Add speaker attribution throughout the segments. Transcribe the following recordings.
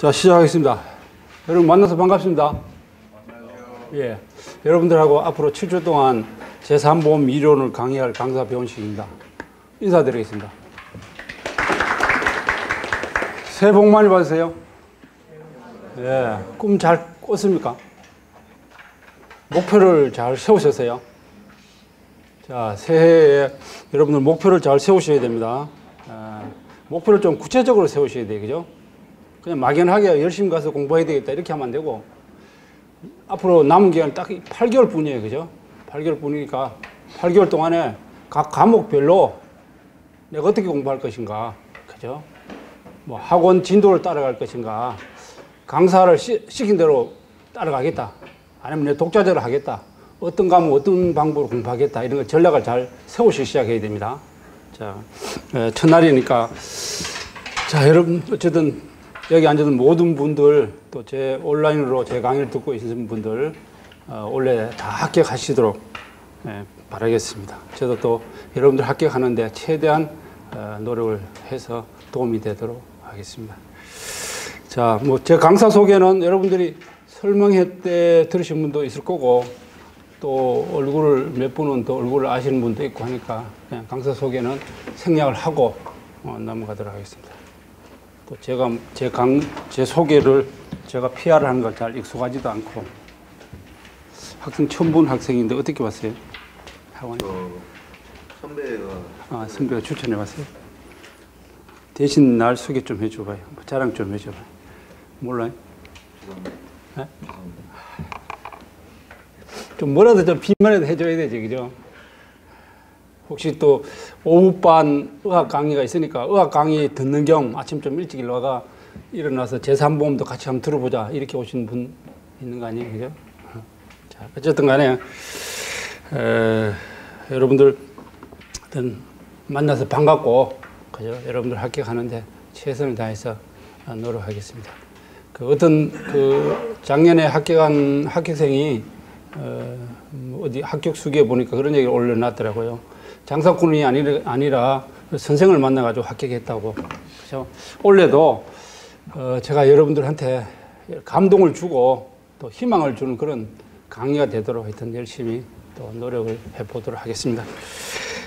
Speaker 1: 자, 시작하겠습니다. 여러분 만나서 반갑습니다. 예, 여러분들하고 앞으로 7주 동안 제3보험 이론을 강의할 강사 배원식입니다. 인사드리겠습니다. 새해 복 많이 받으세요. 예, 꿈 잘 꿨습니까? 목표를 잘 세우셨어요. 자, 새해에 여러분들 목표를 잘 세우셔야 됩니다. 목표를 좀 구체적으로 세우셔야 돼요. 그죠? 그냥 막연하게 열심히 가서 공부해야 되겠다 이렇게 하면 안 되고, 앞으로 남은 기간 딱 8개월 뿐이에요. 그죠? 8개월 뿐이니까 8개월 동안에 각 과목별로 내가 어떻게 공부할 것인가, 그죠? 뭐 학원 진도를 따라갈 것인가, 강사를 시킨 대로 따라가겠다, 아니면 내 독자적으로 하겠다, 어떤 과목 어떤 방법으로 공부하겠다, 이런 거 전략을 잘 세우시기 시작해야 됩니다. 자, 첫날이니까, 자, 여러분 어쨌든 여기 앉아있는 모든 분들, 또 제 온라인으로 제 강의를 듣고 계신 분들, 올해 다 합격하시도록 바라겠습니다. 저도 또 여러분들 합격하는데 최대한 노력을 해서 도움이 되도록 하겠습니다. 자, 뭐 제 강사 소개는 여러분들이 설명회 때 들으신 분도 있을 거고, 또 얼굴을 몇 분은 또 얼굴을 아시는 분도 있고 하니까 그냥 강사 소개는 생략을 하고 넘어가도록 하겠습니다. 또 제가 제 소개를 제가 PR을 하는 걸 잘 익숙하지도 않고, 학생 처음 본 학생인데 어떻게 봤어요? 학원? 선배가 추천해 봤어요. 대신 날 소개 좀 해줘봐요. 자랑 좀 해줘봐요. 몰라요? 네? 좀 뭐라도 좀 비만이라도 해줘야 되지, 그죠? 혹시 또 오후반 의학 강의가 있으니까 의학 강의 듣는 겸 아침 좀 일찍 일어나서 제3보험도 같이 한번 들어보자 이렇게 오신 분 있는 거 아니에요, 그죠? 자, 어쨌든 간에 여러분들 만나서 반갑고, 그죠? 여러분들 합격하는데 최선을 다해서 노력하겠습니다. 어떤 작년에 합격한 합격생이 어디 합격 수기에 보니까 그런 얘기를 올려놨더라고요. 장사꾼이 아니라 선생을 만나가지고 합격했다고. 그죠? 올해도 제가 여러분들한테 감동을 주고 또 희망을 주는 그런 강의가 되도록 하여튼 열심히 또 노력을 해보도록 하겠습니다.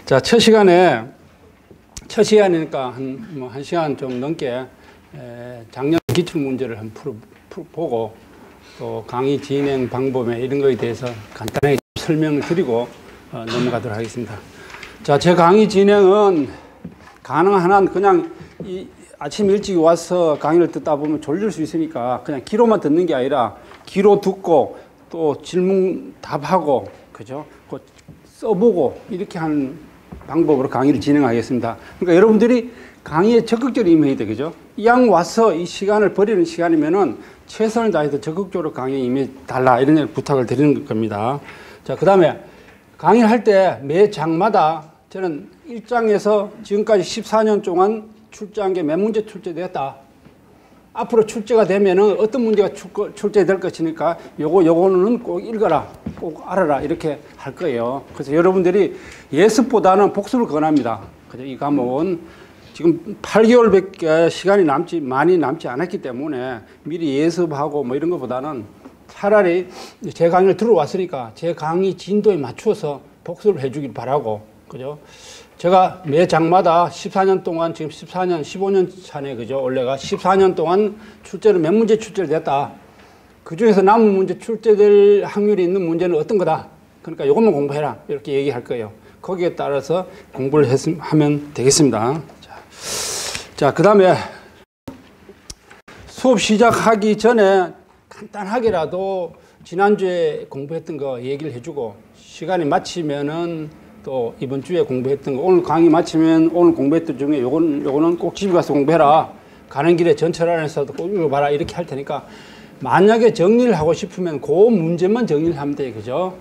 Speaker 1: 자, 첫 시간이니까 한 시간 좀 넘게 작년 기출 문제를 한번 풀어보고, 또 강의 진행 방법에 이런 거에 대해서 간단하게 설명을 드리고 넘어가도록 하겠습니다. 자, 제 강의 진행은 가능한 한 그냥 아침 일찍 와서 강의를 듣다 보면 졸릴 수 있으니까 그냥 귀로만 듣는 게 아니라 귀로 듣고 또 질문 답하고, 그죠? 써보고 이렇게 하는 방법으로 강의를 진행하겠습니다. 그러니까 여러분들이 강의에 적극적으로 임해야 돼, 그죠? 이왕 와서 이 시간을 버리는 시간이면은 최선을 다해서 적극적으로 강의에 임해 달라, 이런 부탁을 드리는 겁니다. 자, 그 다음에 강의를 할 때 매 장마다 저는 1장에서 지금까지 14년 동안 출제한 게 몇 문제 출제되었다. 앞으로 출제가 되면은 어떤 문제가 출제될 것이니까 요거는 꼭 읽어라, 꼭 알아라, 이렇게 할 거예요. 그래서 여러분들이 예습보다는 복습을 권합니다. 그죠? 이 과목은 지금 8개월밖에 시간이 많이 남지 않았기 때문에 미리 예습하고 뭐 이런 것보다는 차라리 제 강의를 들어왔으니까 제 강의 진도에 맞추어서 복습을 해주길 바라고, 그죠? 제가 매 장마다 14년 동안, 지금 14년, 15년 차네, 그죠? 원래가 14년 동안 출제를 몇 문제 출제를 됐다. 그 중에서 남은 문제 출제될 확률이 있는 문제는 어떤 거다. 그러니까 이것만 공부해라, 이렇게 얘기할 거예요. 거기에 따라서 공부를 하면 되겠습니다. 자, 그 다음에 수업 시작하기 전에 간단하게라도 지난주에 공부했던 거 얘기를 해주고, 시간이 마치면은 또 이번 주에 공부했던 거, 오늘 강의 마치면 오늘 공부했던 중에 요거는 꼭 집에 가서 공부해라, 가는 길에 전철 안에서도 꼭 읽어봐라, 이렇게 할 테니까 만약에 정리를 하고 싶으면 그 문제만 정리를 하면 돼요, 그죠?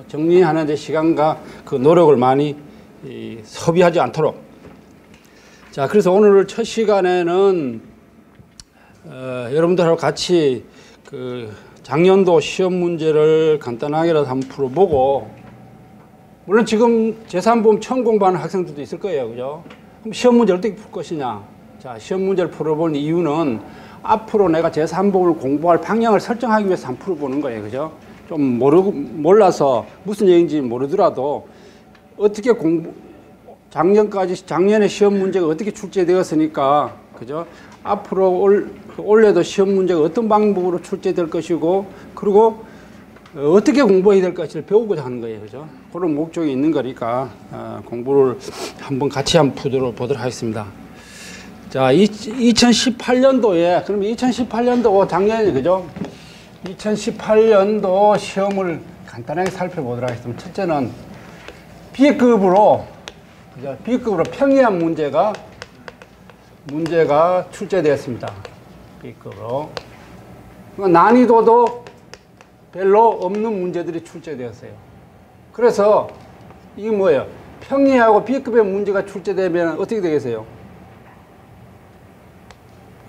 Speaker 1: 정리하는데 시간과 그 노력을 많이 소비하지 않도록. 자, 그래서 오늘 첫 시간에는 여러분들하고 같이 작년도 시험 문제를 간단하게라도 한번 풀어보고, 물론 지금 제3보험 처음 공부하는 학생들도 있을 거예요, 그죠? 그럼 시험 문제를 어떻게 풀 것이냐? 자, 시험 문제를 풀어본 이유는 앞으로 내가 제3법을 공부할 방향을 설정하기 위해서 한번 풀어보는 거예요. 그죠? 좀 몰라서 무슨 얘기인지 모르더라도 어떻게 작년에 시험 문제가 어떻게 출제되었으니까, 그죠? 앞으로 올해도 시험 문제가 어떤 방법으로 출제될 것이고, 그리고 어떻게 공부해야 될 것을 배우고자 하는 거예요. 그죠? 그런 목적이 있는 거니까, 공부를 같이 한번 보도록 하겠습니다. 자, 2018년도에, 그럼 2018년도 작년에, 그죠? 2018년도 시험을 간단하게 살펴보도록 하겠습니다. 첫째는 B급으로, 그죠? B급으로 평이한 문제가 출제되었습니다. B급으로. 난이도도 별로 없는 문제들이 출제되었어요. 그래서 이게 뭐예요? 평이하고 B급의 문제가 출제되면 어떻게 되겠어요?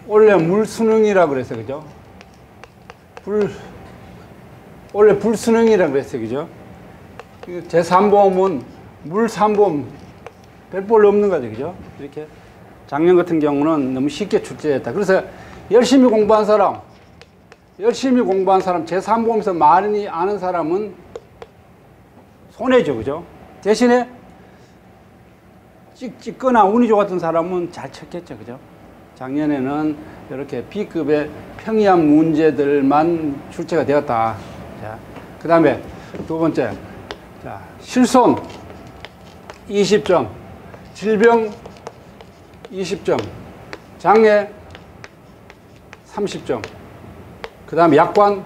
Speaker 1: 원래 물수능이라고 그랬어요. 그죠? 원래 불수능이라고 그랬어요. 그죠? 제3보험은 물3보험 별볼로 없는 거죠. 그죠? 이렇게. 작년 같은 경우는 너무 쉽게 출제했다. 그래서 열심히 공부한 사람, 제3보험에서 많이 아는 사람은 손해죠. 그죠? 대신에 찍거나 운이 좋았던 사람은 잘 쳤겠죠. 그죠? 작년에는 이렇게 B급의 평이한 문제들만 출제가 되었다. 자, 그 다음에 두 번째. 자, 실손 20점, 질병 20점, 장애 30점, 그 다음에 약관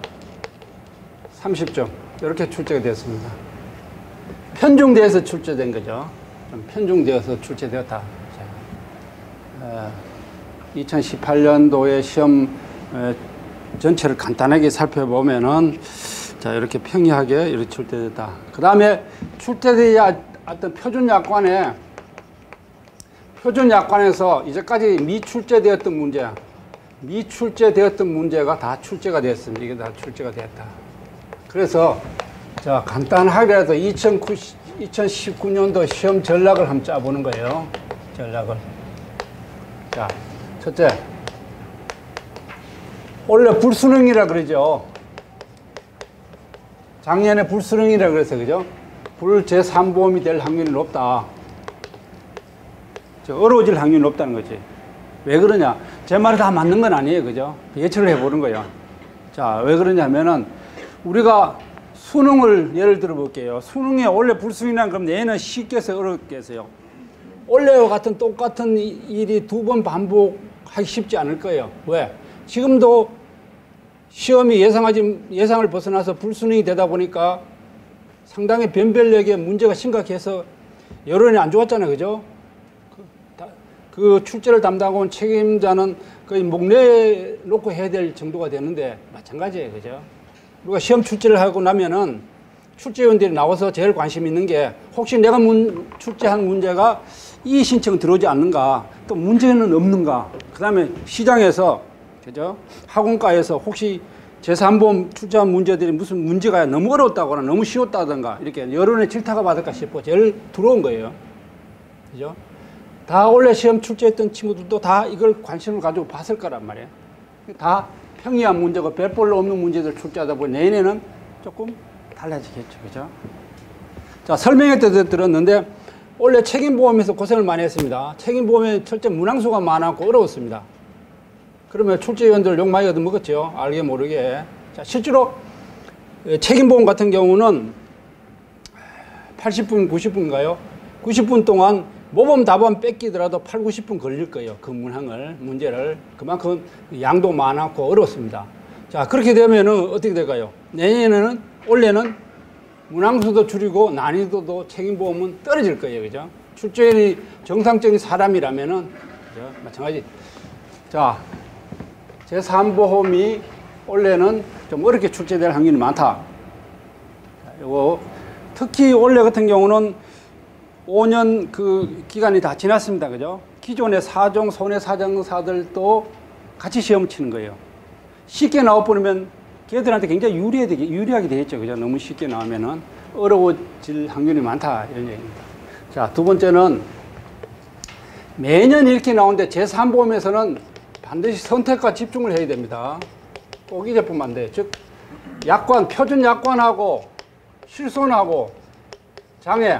Speaker 1: 30점, 이렇게 출제가 되었습니다. 편중되어서 출제된 거죠. 좀 편중되어서 출제되었다. 자, 2018년도의 시험 전체를 간단하게 살펴보면은, 자, 이렇게 평이하게 이렇게 출제됐다. 그 다음에 출제되어야 어떤 표준약관에서 이제까지 미출제되었던 문제가 다 출제가 되었습니다. 이게 다 출제가 되었다. 그래서, 자, 간단하게라도 2019년도 시험 전략을 한번 짜보는 거예요. 전략을. 자, 첫째. 원래 불수능이라 그러죠. 작년에 불수능이라 그래서, 그죠? 제3보험이 될 확률이 높다. 어려워질 확률이 높다는 거지. 왜 그러냐? 제 말이 다 맞는 건 아니에요. 그죠? 예측을 해보는 거예요. 자, 왜 그러냐면은, 우리가 수능을 예를 들어 볼게요. 수능에 원래 불수능이란 그럼 얘는 쉽게 해서 어렵게 했어요. 원래와 같은 똑같은 일이 두 번 반복하기 쉽지 않을 거예요. 왜? 지금도 시험이 예상을 벗어나서 불수능이 되다 보니까 상당히 변별력에 문제가 심각해서 여론이 안 좋았잖아요. 그죠? 그 출제를 담당하고 온 책임자는 거의 목 내놓고 해야 될 정도가 되는데 마찬가지예요. 그죠? 우리가 시험 출제를 하고 나면은 출제위원들이 나와서 제일 관심 있는 게 혹시 내가 출제한 문제가 이의 신청 들어오지 않는가, 또 문제는 없는가, 그 다음에 시장에서, 그죠? 학원가에서 혹시 제3보험 출제한 문제들이 무슨 문제가 너무 어렵다거나 너무 쉬웠다든가 이렇게 여론의 질타가 받을까 싶어 제일 들어온 거예요. 그죠? 다 원래 시험 출제했던 친구들도 다 이걸 관심을 가지고 봤을 거란 말이에요. 다 평이한 문제고 별볼로 없는 문제들 출제하다 보니 내년에는 조금 달라지겠죠. 그죠? 자, 설명회 때도 들었는데 원래 책임보험에서 고생을 많이 했습니다. 책임보험에 철저 문항수가 많았고 어려웠습니다. 그러면 출제위원들 욕 많이 얻어먹었죠. 알게 모르게. 자, 실제로 책임보험 같은 경우는 80분, 90분인가요? 90분 동안 모범 답안 뺏기더라도 8, 90분 걸릴 거예요. 그 문제를. 그만큼 양도 많았고 어렵습니다. 자, 그렇게 되면은 어떻게 될까요? 올해는 문항수도 줄이고 난이도도 책임보험은 떨어질 거예요. 그죠? 출제인이 정상적인 사람이라면은, 그죠? 마찬가지. 자, 제3보험이 올해는 좀 어렵게 출제될 확률이 많다. 이거 특히 올해 같은 경우는 5년 그 기간이 다 지났습니다. 그죠? 기존의 사종, 손해사정사들도 같이 시험 치는 거예요. 쉽게 나와버리면 걔들한테 굉장히 유리하게 되겠죠. 그죠? 너무 쉽게 나오면은 어려워질 확률이 많다. 이런 얘기입니다. 자, 두 번째는 매년 이렇게 나오는데 제3보험에서는 반드시 선택과 집중을 해야 됩니다. 꼭 이제뿐만 안 돼. 즉 약관, 표준 약관하고 실손하고 장애.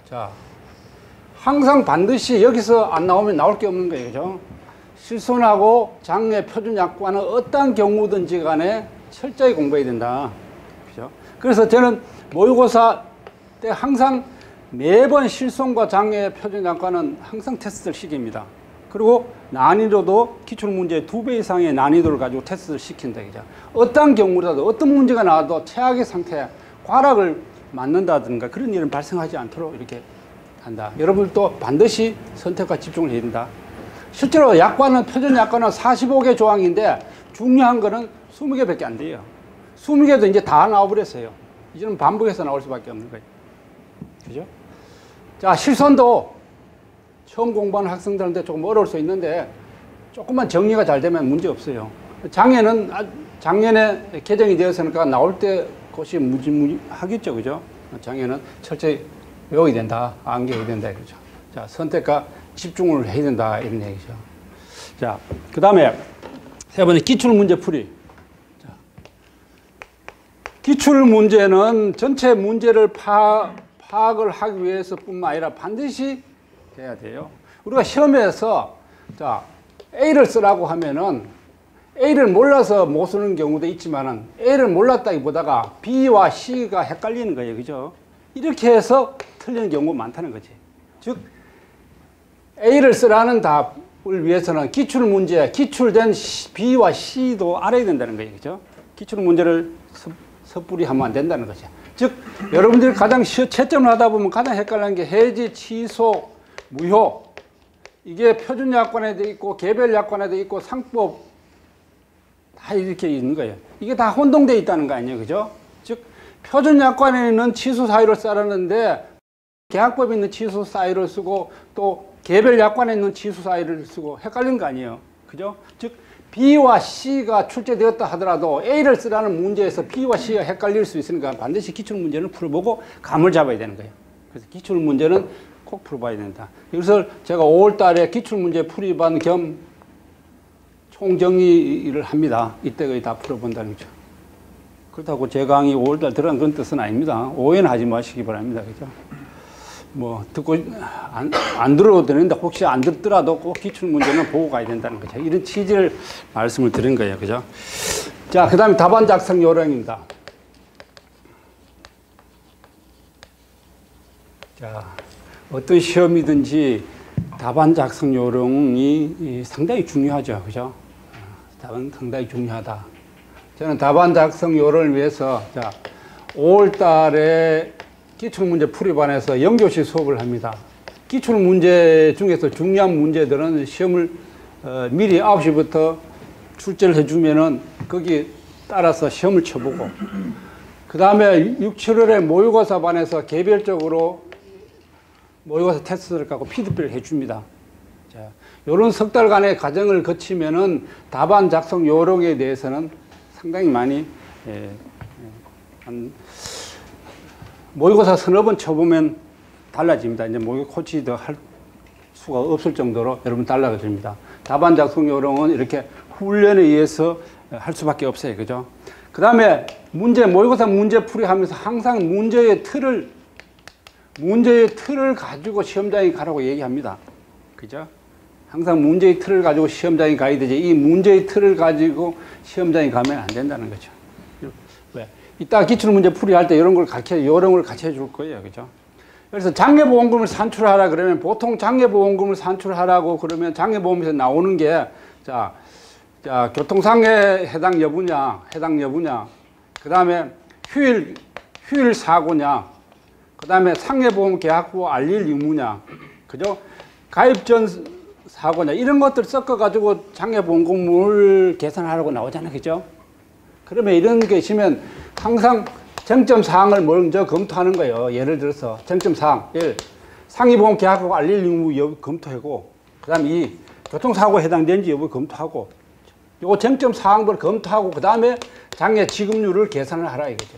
Speaker 1: 자, 항상 반드시 여기서 안 나오면 나올 게 없는 거예요. 그죠? 실손하고 장애, 표준 약관은 어떠한 경우든지 간에 철저히 공부해야 된다. 그죠? 그래서 저는 모의고사 때 항상 매번 실손과 장애, 표준 약관은 항상 테스트를 시킵니다. 그리고 난이도도 기출문제 2배 이상의 난이도를 가지고 테스트를 시킨다. 그죠? 어떤 경우라도 어떤 문제가 나와도 최악의 상태에 과락을 맞는다든가 그런 일은 발생하지 않도록 이렇게 한다. 여러분들도 반드시 선택과 집중을 해야 된다. 실제로 약관은, 표준 약관은 45개 조항인데 중요한 거는 20개밖에 안 돼요. 20개도 이제 다 나와버렸어요. 이제는 반복해서 나올 수밖에 없는 거예요. 그죠? 자, 실손도 처음 공부하는 학생들한테 조금 어려울 수 있는데 조금만 정리가 잘 되면 문제 없어요. 장애는 작년에 개정이 되었으니까 나올 때 그것이 무지무지하겠죠. 그죠? 장애는 철저히 외워야 된다. 암기해야 된다. 그죠? 자, 선택과 집중을 해야 된다. 이런 얘기죠. 자, 그 다음에 세 번째 기출문제 풀이. 자, 기출문제는 전체 문제를 파악을 하기 위해서뿐만 아니라 반드시 해야 돼요. 우리가 시험에서 자, A를 쓰라고 하면은 A를 몰라서 못 쓰는 경우도 있지만은 A를 몰랐다기보다가 B와 C가 헷갈리는 거예요. 그죠? 이렇게 해서 틀리는 경우가 많다는 거지. 즉 A를 쓰라는 답을 위해서는 기출문제, 기출된 B와 C도 알아야 된다는 거예요. 그죠? 기출문제를 섣불리 하면 안 된다는 거죠. 즉 여러분들이 가장 채점을 하다 보면 가장 헷갈리는 게 해지, 취소, 무효. 이게 표준 약관에도 있고 개별 약관에도 있고 상법 다 이렇게 있는 거예요. 이게 다 혼동되어 있다는 거 아니에요. 그죠? 즉 표준 약관에 있는 취소 사유를 써라는데 계약법에 있는 취소 사유를 쓰고 또 개별 약관에 있는 취소 사유를 쓰고 헷갈리는 거 아니에요. 그죠? 즉 B와 C가 출제되었다 하더라도 A를 쓰라는 문제에서 B와 C가 헷갈릴 수 있으니까 반드시 기출문제는 풀어보고 감을 잡아야 되는 거예요. 그래서 기출문제는 꼭 풀어봐야 된다. 그래서 제가 5월 달에 기출문제 풀이반 겸 총정리를 합니다. 이때 거의 다 풀어본다는 거죠. 그렇다고 제 강의 5월 달 들어간 그런 뜻은 아닙니다. 오해는 하지 마시기 바랍니다. 그죠? 뭐, 듣고, 안 들어도 되는데 혹시 안 듣더라도 꼭 기출문제는 보고 가야 된다는 거죠. 이런 취지를 말씀을 드린 거예요. 그죠? 자, 그 다음에 답안 작성 요령입니다. 자, 어떤 시험이든지 답안 작성 요령이 상당히 중요하죠. 그죠? 답은 상당히 중요하다. 저는 답안 작성 요령을 위해서, 자, 5월 달에 기출문제 풀이반에서 0교시 수업을 합니다. 기출문제 중에서 중요한 문제들은 시험을 미리 9시부터 출제를 해주면은 거기 따라서 시험을 쳐보고 그 다음에 6, 7월에 모의고사 반에서 개별적으로 모의고사 테스트를 갖고 피드백을 해줍니다. 자, 이런 석 달간의 과정을 거치면은 답안 작성 요령에 대해서는 상당히 많이 모의고사 서너 번 쳐보면 달라집니다. 이제 모의고사 코치 더 할 수가 없을 정도로 여러분 달라집니다. 답안 작성 요령은 이렇게 훈련에 의해서 할 수밖에 없어요. 그죠? 그 다음에 모의고사 문제 풀이 하면서 항상 문제의 틀을 가지고 시험장에 가라고 얘기합니다. 그죠? 항상 문제의 틀을 가지고 시험장에 가야 되지. 이 문제의 틀을 가지고 시험장에 가면 안 된다는 거죠. 왜? 이따 기출문제 풀이할 때 이런 걸 요령을 가르쳐 줄 거예요. 그죠? 그래서 장애보험금을 산출하라 그러면 보통 장애보험금을 산출하라고 그러면 장애보험에서 나오는 게 자, 교통상해 해당 여부냐, 그 다음에 휴일 사고냐, 그 다음에 상해보험 계약후 알릴 의무냐, 그죠? 가입 전 사고냐, 이런 것들 섞어가지고 장애보험금을 계산하라고 나오잖아요. 그죠? 그러면 이런 게 있으면 항상 쟁점 사항을 먼저 검토하는 거예요. 예를 들어서 쟁점 사항 1. 상해보험 계약후 알릴 의무 여부 검토하고, 그 다음에 2. 교통사고에 해당되는지 여부 검토하고, 요 쟁점 사항들을 검토하고 그 다음에 장애 지급률을 계산을 하라 이거죠.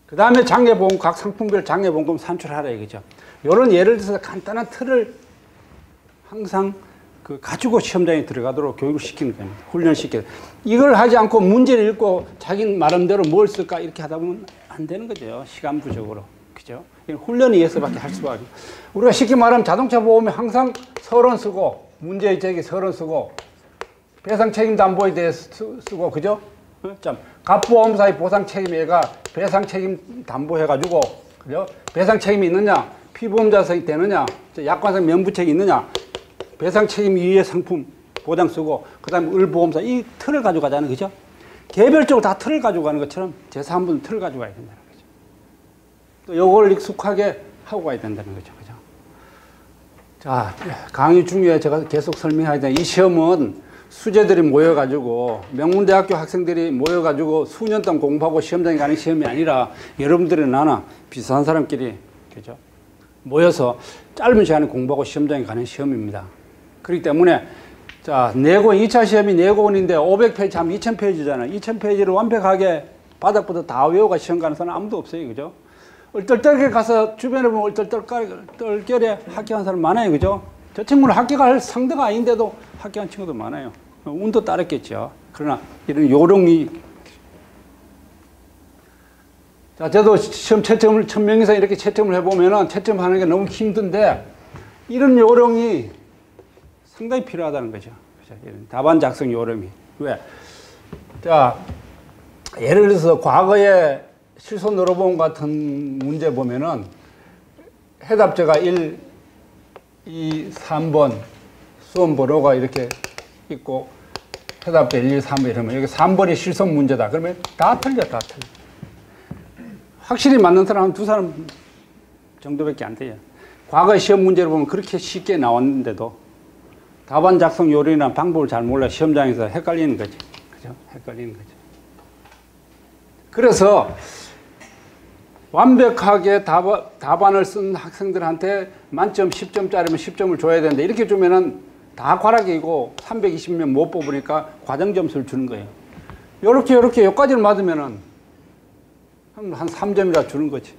Speaker 1: 그 다음에 장애보험 각 상품별 장애보험금 산출하라 이거죠. 요런 예를 들어서 간단한 틀을 항상 그 가지고 시험장에 들어가도록 교육을 시키는 겁니다. 훈련시켜요. 이걸 하지 않고 문제를 읽고 자기 나름대로 뭘 쓸까 이렇게 하다 보면 안 되는 거죠. 시간 부족으로. 그죠? 훈련에 의해서밖에 할 수가 없어요. 우리가 쉽게 말하면 자동차 보험에 항상 서론 쓰고, 문제 제기 서론 쓰고, 배상 책임 담보에 대해서 쓰고, 그죠? 참, 갑보험사의 보상 책임에가 배상 책임 담보해가지고, 그죠? 배상 책임이 있느냐, 피보험자성이 되느냐, 약관상 면부책이 있느냐, 배상 책임 이외의 상품 보장 쓰고, 그 다음에 을보험사, 이 틀을 가지고 가자는 거죠. 개별적으로 다 틀을 가지고 가는 것처럼 제3부는 틀을 가지고 가야 된다는 거죠. 또 요걸 익숙하게 하고 가야 된다는 거죠. 그죠? 자, 강의 중에 제가 계속 설명해야 되는 이 시험은 수재들이 모여가지고 명문대학교 학생들이 모여가지고 수년 동안 공부하고 시험장에 가는 시험이 아니라 여러분들이 나나 비슷한 사람끼리 그죠? 모여서 짧은 시간에 공부하고 시험장에 가는 시험입니다. 그렇기 때문에 자, 내고 2차 시험이 내고원인데 500페이지 하면 2000페이지잖아요. 2000페이지를 완벽하게 바닥부터 다 외우고 시험 가는 사람 아무도 없어요. 그죠? 얼떨떨게 가서 주변에 보면 얼떨떨결에 합격한 사람 많아요. 그죠? 저 친구는 합격할 상대가 아닌데도 합격한 친구도 많아요. 운도 따랐겠죠. 그러나 이런 요령이 자, 저도 시험 채점을 1000명 이상 이렇게 채점을 해보면은 채점하는 게 너무 힘든데 이런 요령이 상당히 필요하다는 거죠. 이런 답안 작성 요령이. 왜? 자, 예를 들어서 과거에 실손 노로보험 같은 문제 보면은 해답자가 1, 2, 3번 수험 번호가 이렇게 있고 해답자 1, 2, 3번 이러면 여기 3번이 실손 문제다. 그러면 다 틀려, 다 틀려. 확실히 맞는 사람은 2사람 정도밖에 안 돼요. 과거 시험 문제를 보면 그렇게 쉽게 나왔는데도 답안 작성 요령이나 방법을 잘 몰라 시험장에서 헷갈리는 거죠. 그죠? 헷갈리는 거죠. 그래서 완벽하게 답안을 쓴 학생들한테 만점 10점짜리면 10점을 줘야 되는데 이렇게 주면은 다 과락이고 320명 못 뽑으니까 과정 점수를 주는 거예요. 요렇게 여기까지를 맞으면은 한 3점이라 주는 거지.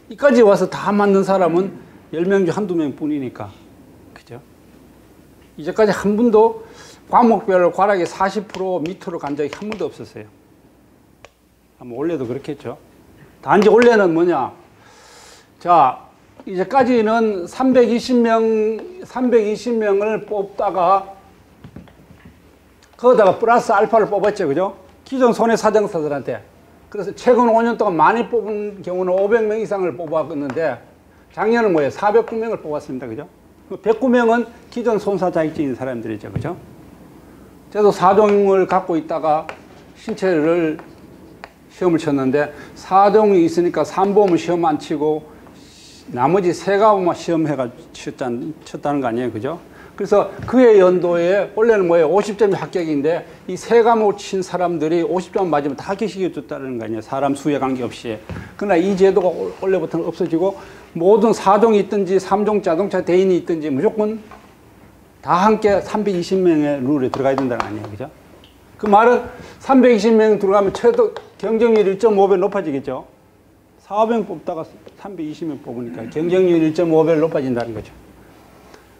Speaker 1: 이까지 와서 다 맞는 사람은 10명 중 한두 명 뿐이니까. 그죠? 이제까지 한 분도 과목별 과락이 40% 밑으로 간 적이 한 번도 없었어요. 아마 원래도 그렇겠죠. 단지 원래는 뭐냐. 자, 이제까지는 320명을 뽑다가 거기다가 플러스 알파를 뽑았죠. 그죠? 기존 손해사정사들한테. 그래서 최근 5년 동안 많이 뽑은 경우는 500명 이상을 뽑았는데 작년은 뭐예요? 409명을 뽑았습니다. 그죠? 109명은 기존 손사 자격증인 사람들이죠. 그죠? 저도 4종을 갖고 있다가 신체를 시험을 쳤는데 4종이 있으니까 3보험은 시험 안 치고 나머지 3과목만 시험해가 쳤다는 거 아니에요. 그죠? 그래서 그해 연도에 원래는 뭐예요? 50점이 합격인데 이 3과목 친 사람들이 50점 맞으면 다 합격시켜 줬다는 거 아니에요. 사람 수에 관계없이. 그러나 이 제도가 원래부터는 없어지고 모든 4종이 있든지 3종 자동차 대인이 있든지 무조건 다 함께 320명의 룰에 들어가야 된다는 거 아니에요. 그죠? 그 말은 320명 들어가면 최소 경쟁률 1.5배 높아지겠죠. 400명 뽑다가 320명 뽑으니까 경쟁률 1.5배 높아진다는 거죠.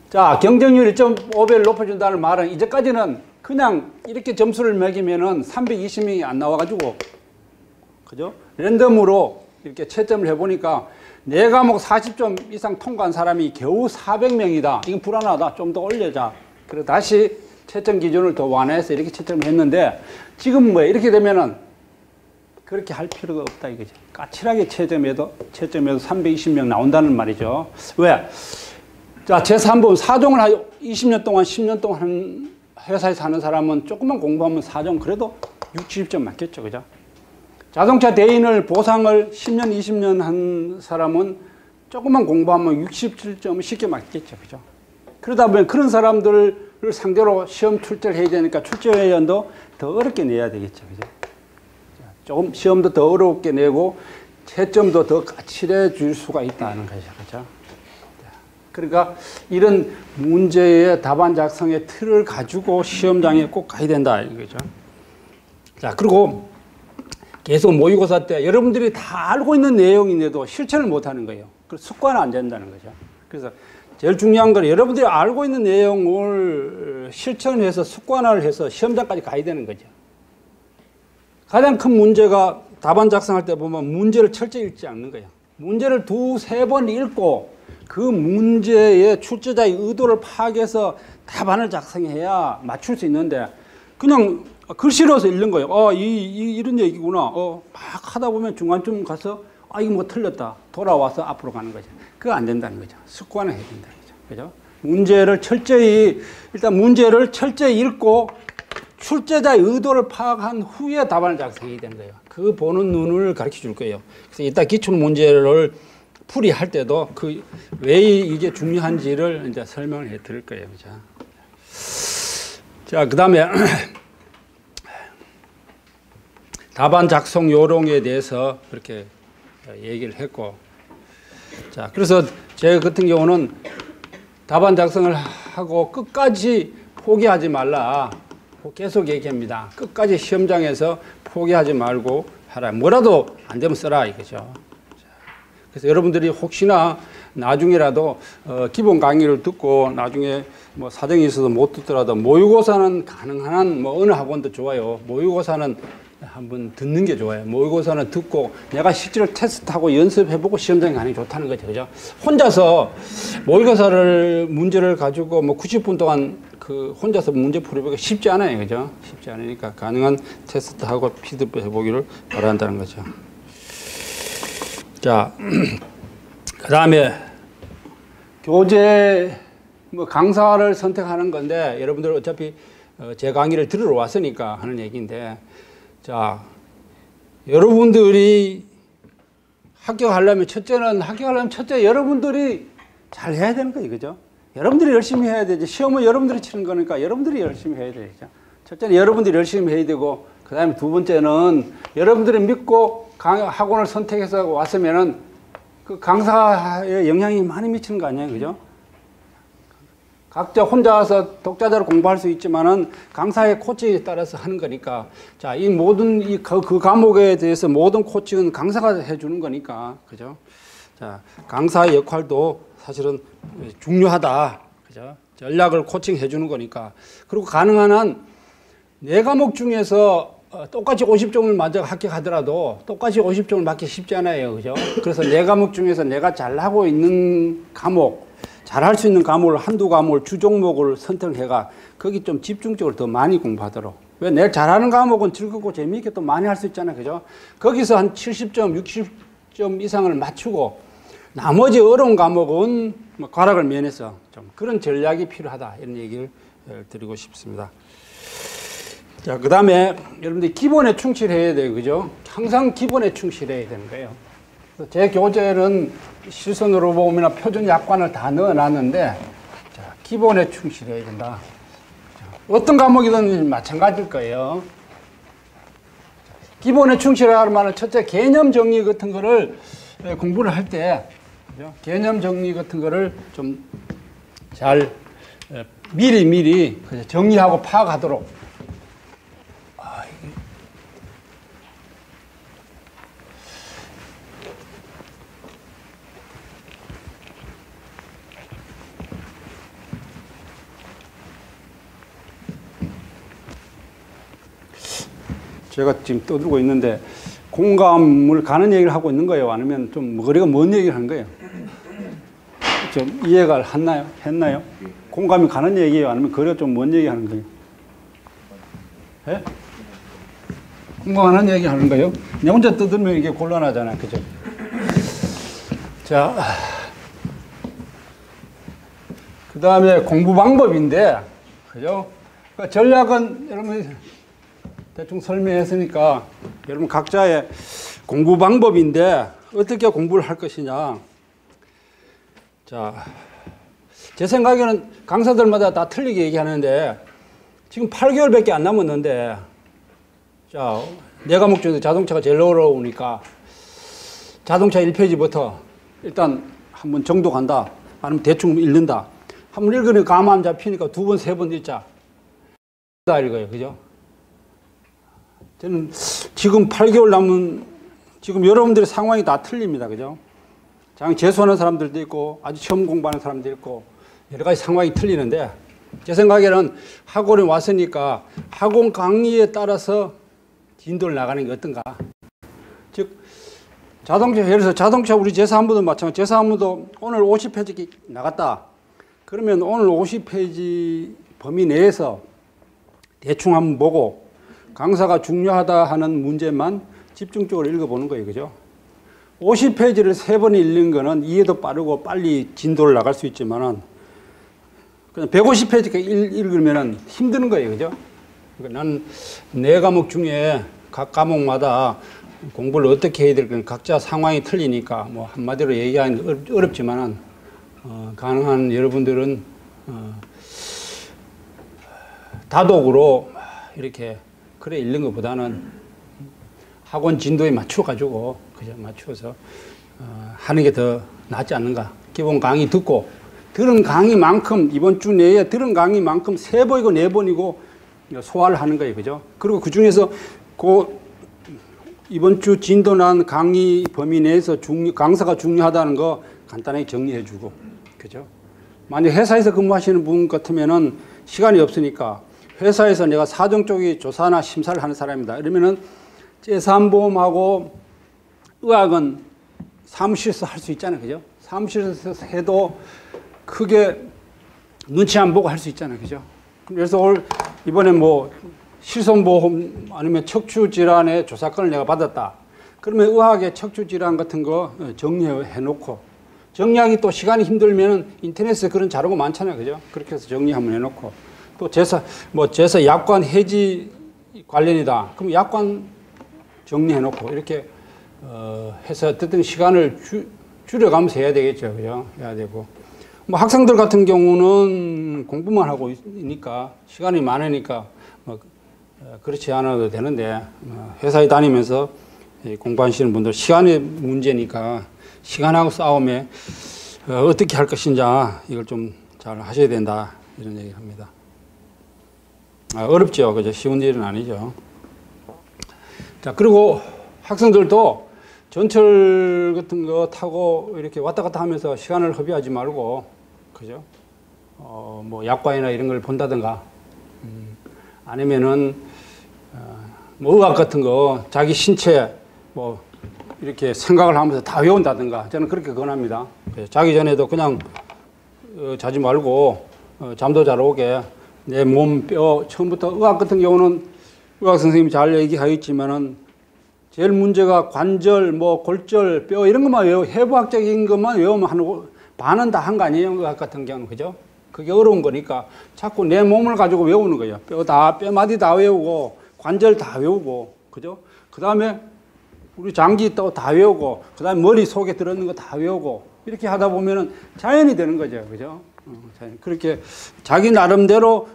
Speaker 1: 자, 경쟁률 1.5배를 높여준다는 말은 이제까지는 그냥 이렇게 점수를 매기면은 320명이 안 나와가지고, 그죠? 랜덤으로 이렇게 채점을 해보니까 4과목 40점 이상 통과한 사람이 겨우 400명이다. 이건 불안하다. 좀 더 올려자. 그래서 다시 채점 기준을 더 완화해서 이렇게 채점을 했는데 지금 뭐 이렇게 되면은 그렇게 할 필요가 없다 이거죠. 까칠하게 채점해도 320명 나온다는 말이죠. 왜? 자, 제3번 4종을 20년 동안 10년 동안 한 회사에서 하는 사람은 조금만 공부하면 4종 그래도 60, 70점 맞겠죠. 그죠? 자동차 대인을 보상을 10년, 20년 한 사람은 조금만 공부하면 67점은 쉽게 맞겠죠. 그죠? 그러다 보면 그런 사람들을 상대로 시험 출제를 해야 되니까 출제회원도 더 어렵게 내야 되겠죠. 그죠? 조금 시험도 더 어렵게 내고 채점도 더 까칠해질 수가 있다는 거죠. 그죠? 그러니까 이런 문제의 답안 작성의 틀을 가지고 시험장에 꼭 가야 된다 이거죠. 자, 그리고 계속 모의고사 때 여러분들이 다 알고 있는 내용인데도 실천을 못 하는 거예요. 그래서 습관은 안 된다는 거죠. 그래서 제일 중요한 건 여러분들이 알고 있는 내용을 실천해서 습관화를 해서 시험장까지 가야 되는 거죠. 가장 큰 문제가 답안 작성할 때 보면 문제를 철저히 읽지 않는 거예요. 문제를 두세 번 읽고 그 문제의 출제자의 의도를 파악해서 답안을 작성해야 맞출 수 있는데 그냥 글씨로서 읽는 거예요. 이런 얘기구나. 막 하다 보면 중간쯤 가서 이거 뭐 틀렸다. 돌아와서 앞으로 가는 거죠. 그거 안 된다는 거죠. 습관을 해야 된다는 거죠. 그죠? 문제를 철저히 읽고 출제자의 의도를 파악한 후에 답안을 작성해야 되는 거예요. 그 보는 눈을 가르쳐 줄 거예요. 그래서 이따 기출 문제를 풀이할 때도 왜 이게 중요한지를 이제 설명을 해 드릴 거예요. 자, 그 다음에 답안 작성 요령에 대해서 그렇게 얘기를 했고, 자, 그래서 제 같은 경우는 답안 작성을 하고 끝까지 포기하지 말라. 계속 얘기합니다. 끝까지 시험장에서 포기하지 말고 하라. 뭐라도 안 되면 써라 이거죠. 그래서 여러분들이 혹시나 나중에라도 기본 강의를 듣고 나중에 뭐 사정이 있어서 못 듣더라도 모의고사는 가능한 한 어느 학원도 좋아요. 모의고사는 한번 듣는 게 좋아요. 모의고사는 듣고 내가 실제로 테스트하고 연습해보고 시험장에 가는 게 좋다는 거죠. 그죠? 혼자서 모의고사를 문제를 가지고 90분 동안 혼자서 문제 풀어보기가 쉽지 않아요. 그죠? 쉽지 않으니까 가능한 테스트하고 피드백 해보기를 바란다는 거죠. 자, 그 다음에 교재 강사를 선택하는 건데 여러분들 어차피 제 강의를 들으러 왔으니까 하는 얘기인데, 자, 여러분들이 합격하려면 첫째 여러분들이 잘 해야 되는 거예요. 그죠? 여러분들이 열심히 해야 되지. 시험은 여러분들이 치는 거니까 여러분들이 열심히 해야 되죠. 첫째는 여러분들이 열심히 해야 되고, 그 다음에 두 번째는 여러분들이 믿고 학원을 선택해서 왔으면은 그 강사의 영향이 많이 미치는 거 아니에요. 그죠? 각자 혼자서 독자적으로 공부할 수 있지만은 강사의 코칭에 따라서 하는 거니까, 자, 이 모든 그 과목에 대해서 모든 코칭은 강사가 해주는 거니까, 그죠? 자, 강사의 역할도 사실은 중요하다, 그죠? 전략을 코칭해 주는 거니까. 그리고 가능한 한 네 과목 중에서 똑같이 50점을 맞아 합격하더라도 똑같이 50점을 맞기 쉽지 않아요, 그죠? 그래서 네 과목 중에서 내가 잘하고 있는 과목, 잘할 수 있는 과목을 한두 과목을 주 종목을 선택해가 거기 좀 집중적으로 더 많이 공부하도록. 왜 내가 잘하는 과목은 즐겁고 재미있게 또 많이 할 수 있잖아요, 그죠? 거기서 한 70점, 60점 이상을 맞추고 나머지 어려운 과목은 과락을 면해서 좀 그런 전략이 필요하다, 이런 얘기를 드리고 싶습니다. 자, 그 다음에 여러분들이 기본에 충실해야 돼요, 그죠? 항상 기본에 충실해야 되는 거예요. 제 교재는 실선으로 보면 표준 약관을 다 넣어놨는데, 자, 기본에 충실해야 된다. 자, 어떤 과목이든 마찬가지일 거예요. 기본에 충실하는 말은 첫째, 개념 정리 같은 거를 공부를 할 때, 개념 정리 같은 거를 좀 잘 미리 정리하고 파악하도록. 제가 지금 떠들고 있는데 공감을 가는 얘기를 하고 있는 거예요? 아니면 좀 머리가 먼 얘기를 하는 거예요? 좀 이해가 했나요? 공감이 가는 얘기예요? 아니면 거리가 좀 먼 얘기 하는 거예요? 예? 공감하는 얘기 하는 거예요? 내 혼자 떠들면 이게 곤란하잖아요. 그죠? 자, 그 다음에 공부 방법인데, 그죠? 그 전략은 여러분 대충 설명했으니까 여러분 각자의 공부 방법인데 어떻게 공부를 할 것이냐. 자, 제 생각에는 강사들마다 다 틀리게 얘기하는데 지금 8개월밖에 안 남았는데, 자, 네 과목 중에서 자동차가 제일 어려우니까 자동차 1페이지부터 일단 한번 정독한다. 아니면 대충 읽는다. 한번 읽으니 감 안 잡히니까 두 번, 세 번 읽자. 다 읽어요. 그죠? 저는 지금 8개월 남은, 지금 여러분들의 상황이 다 틀립니다. 그죠? 재수하는 사람들도 있고 아주 처음 공부하는 사람도 있고 여러 가지 상황이 틀리는데 제 생각에는 학원에 왔으니까 학원 강의에 따라서 진도를 나가는 게 어떤가. 즉 자동차, 예를 들어서 자동차 우리 제사안부도 마찬가지. 제사안부도 오늘 50페이지 나갔다. 그러면 오늘 50페이지 범위 내에서 대충 한번 보고 강사가 중요하다 하는 문제만 집중적으로 읽어보는 거예요. 그죠? 50페이지를 3번 읽는 거는 이해도 빠르고 빨리 진도를 나갈 수 있지만은 그냥 150페이지까지 읽으면은 힘드는 거예요. 그죠? 그러니까 나는 4과목 중에 각 과목마다 공부를 어떻게 해야 될까 각자 상황이 틀리니까 뭐 한마디로 얘기하기는 어렵지만은 가능한 여러분들은 다독으로 이렇게 글에 읽는 것보다는 학원 진도에 맞춰가지고 그죠? 맞춰서 하는 게 더 낫지 않는가. 기본 강의 듣고 들은 강의만큼 이번 주 내에 들은 강의만큼 3번이고 4번이고 소화를 하는 거예요. 그죠? 그리고 그 중에서 이번 주 진도 난 강의 범위 내에서 강사가 중요하다는 거 간단하게 정리해 주고 그죠? 만약 회사에서 근무하시는 분 같으면은 시간이 없으니까 회사에서 내가 사정 쪽에 조사나 심사를 하는 사람이다. 이러면은 재산보험하고 의학은 사무실에서 할 수 있잖아요. 그죠? 사무실에서 해도 크게 눈치 안 보고 할 수 있잖아요. 그죠? 그래서 이번에 뭐 실손보험 아니면 척추질환의 조사권을 내가 받았다. 그러면 의학의 척추질환 같은 거 정리해 놓고 정리하기 또 시간이 힘들면 인터넷에 그런 자료가 많잖아요. 그죠? 그렇게 해서 정리 한번 해놓고 또 제사 약관 해지 관련이다. 그럼 약관 정리해 놓고 이렇게 해서 어쨌든 시간을 줄여가면서 해야 되겠죠. 그죠? 해야 되고. 뭐 학생들 같은 경우는 공부만 하고 있으니까 시간이 많으니까 뭐 그렇지 않아도 되는데 회사에 다니면서 공부하시는 분들 시간의 문제니까 시간하고 싸움에 어떻게 할 것인지 이걸 좀 잘 하셔야 된다 이런 얘기를 합니다. 어렵죠. 그죠? 쉬운 일은 아니죠. 자, 그리고 학생들도 전철 같은 거 타고 이렇게 왔다 갔다 하면서 시간을 허비하지 말고, 그죠? 뭐 약관이나 이런 걸 본다든가, 아니면은, 뭐 의학 같은 거 자기 신체 뭐 이렇게 생각을 하면서 다 외운다든가 저는 그렇게 권합니다. 자기 전에도 그냥 자지 말고 잠도 잘 오게 내 몸, 뼈, 처음부터 의학 같은 경우는 의학 선생님이 잘 얘기하였지만은 제일 문제가 관절, 뭐 골절, 뼈 이런 것만 해부학적인 것만 외우면 한 반은 다 한 거 아니에요? 의학 같은 경우는. 그죠? 그게 어려운 거니까 자꾸 내 몸을 가지고 외우는 거예요. 뼈마디 다 외우고 관절 다 외우고, 그죠? 그 다음에 우리 장기 또 다 외우고, 그 다음에 머리 속에 들어있는 거 다 외우고, 이렇게 하다 보면은 자연이 되는 거죠. 그죠? 그렇게 자기 나름대로,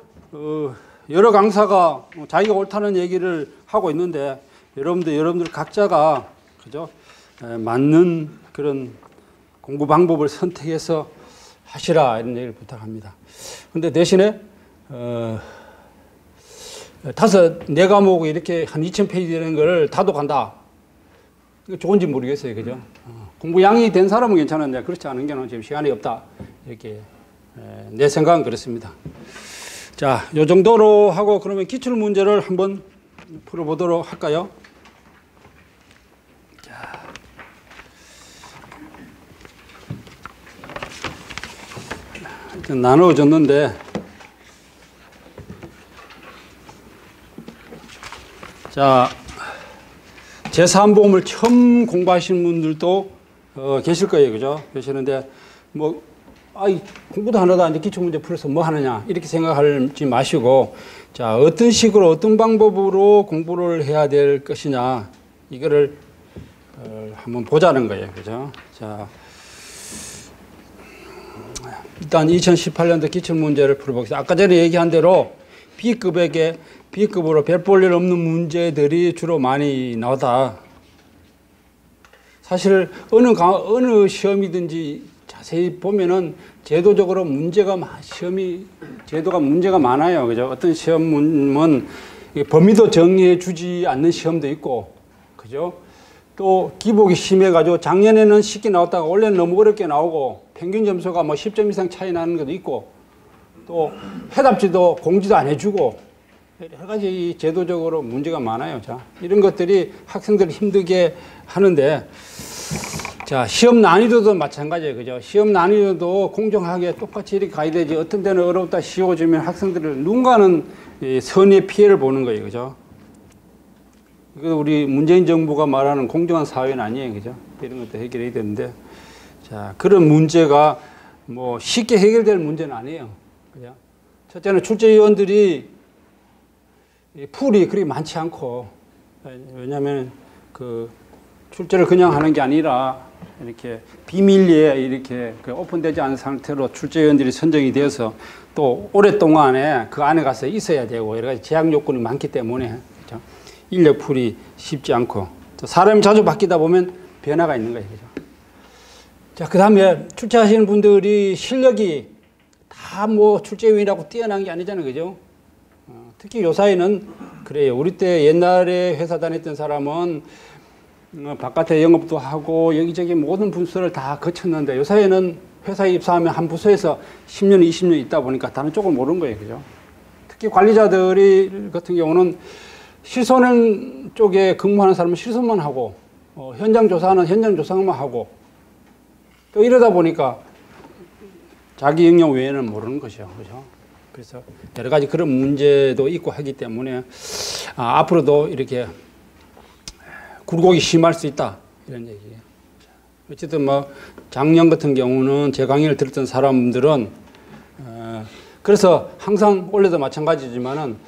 Speaker 1: 여러 강사가 자기가 옳다는 얘기를 하고 있는데, 여러분들 각자가, 그죠? 맞는 그런 공부 방법을 선택해서 하시라, 이런 얘기를 부탁합니다. 근데 대신에, 4과목 이렇게 한 2000페이지 되는 거를 다독한다. 이거 좋은지 모르겠어요. 그죠? 공부량이 된 사람은 괜찮은데, 그렇지 않은 경우는 지금 시간이 없다. 이렇게, 내 생각은 그렇습니다. 자, 요 정도로 하고, 그러면 기출 문제를 한번 풀어보도록 할까요? 자. 일단 나누어졌는데, 자, 재산보험을 처음 공부하시는 분들도 계실 거예요. 그죠? 계시는데, 뭐, 공부도 하나도 안 돼. 기출문제 풀어서 뭐 하느냐. 이렇게 생각하지 마시고, 자, 어떤 식으로, 어떤 방법으로 공부를 해야 될 것이냐. 이거를 한번 보자는 거예요. 그죠? 자, 일단 2018년도 기출문제를 풀어보겠습니다. 아까 전에 얘기한 대로 B급으로 별 볼 일 없는 문제들이 주로 많이 나오다. 사실 어느 시험이든지 자세히 보면은 제도적으로 제도가 문제가 많아요. 그죠? 어떤 시험은 범위도 정리해 주지 않는 시험도 있고, 그죠? 또 기복이 심해가지고 작년에는 쉽게 나왔다가 올해는 너무 어렵게 나오고 평균 점수가 뭐 10점 이상 차이 나는 것도 있고 또 해답지도 공지도 안 해주고 여러 가지 제도적으로 문제가 많아요. 자, 이런 것들이 학생들을 힘들게 하는데 자, 시험 난이도도 마찬가지예요. 그죠? 시험 난이도도 공정하게 똑같이 이렇게 가야 되지. 어떤 데는 어렵다 쉬워지면 학생들을 누군가는 선의의 피해를 보는 거예요. 그죠? 이거 우리 문재인 정부가 말하는 공정한 사회는 아니에요. 그죠? 이런 것도 해결해야 되는데 자, 그런 문제가 뭐 쉽게 해결될 문제는 아니에요. 그죠? 첫째는 출제위원들이 풀이 그리 많지 않고 왜냐하면 그 출제를 그냥 하는 게 아니라 이렇게 비밀리에 이렇게 오픈되지 않은 상태로 출제위원들이 선정이 되어서 또 오랫동안에 그 안에 가서 있어야 되고 여러 가지 제약 요건이 많기 때문에 그렇죠? 인력 풀이 쉽지 않고 또 사람이 자주 바뀌다 보면 변화가 있는 거예요. 그렇죠? 자, 그 다음에 출제하시는 분들이 실력이 다 뭐 출제위원이라고 뛰어난 게 아니잖아요. 그죠? 특히 요 사이는 그래요. 우리 때 옛날에 회사 다녔던 사람은 바깥에 영업도 하고 여기저기 모든 부서를 다 거쳤는데 요 사이에는 회사에 입사하면 한 부서에서 10년, 20년 있다 보니까 다른 쪽을 모르는 거예요. 그죠? 특히 관리자들이 같은 경우는 실손 쪽에 근무하는 사람은 실손만 하고 현장 조사는 현장 조사만 하고 또 이러다 보니까 자기 영역 외에는 모르는 것이죠. 그죠? 그래서 여러 가지 그런 문제도 있고 하기 때문에 앞으로도 이렇게 굴곡이 심할 수 있다 이런 얘기예요. 어쨌든 뭐 작년 같은 경우는 제 강의를 들었던 사람들은 그래서 항상 올해도 마찬가지지만은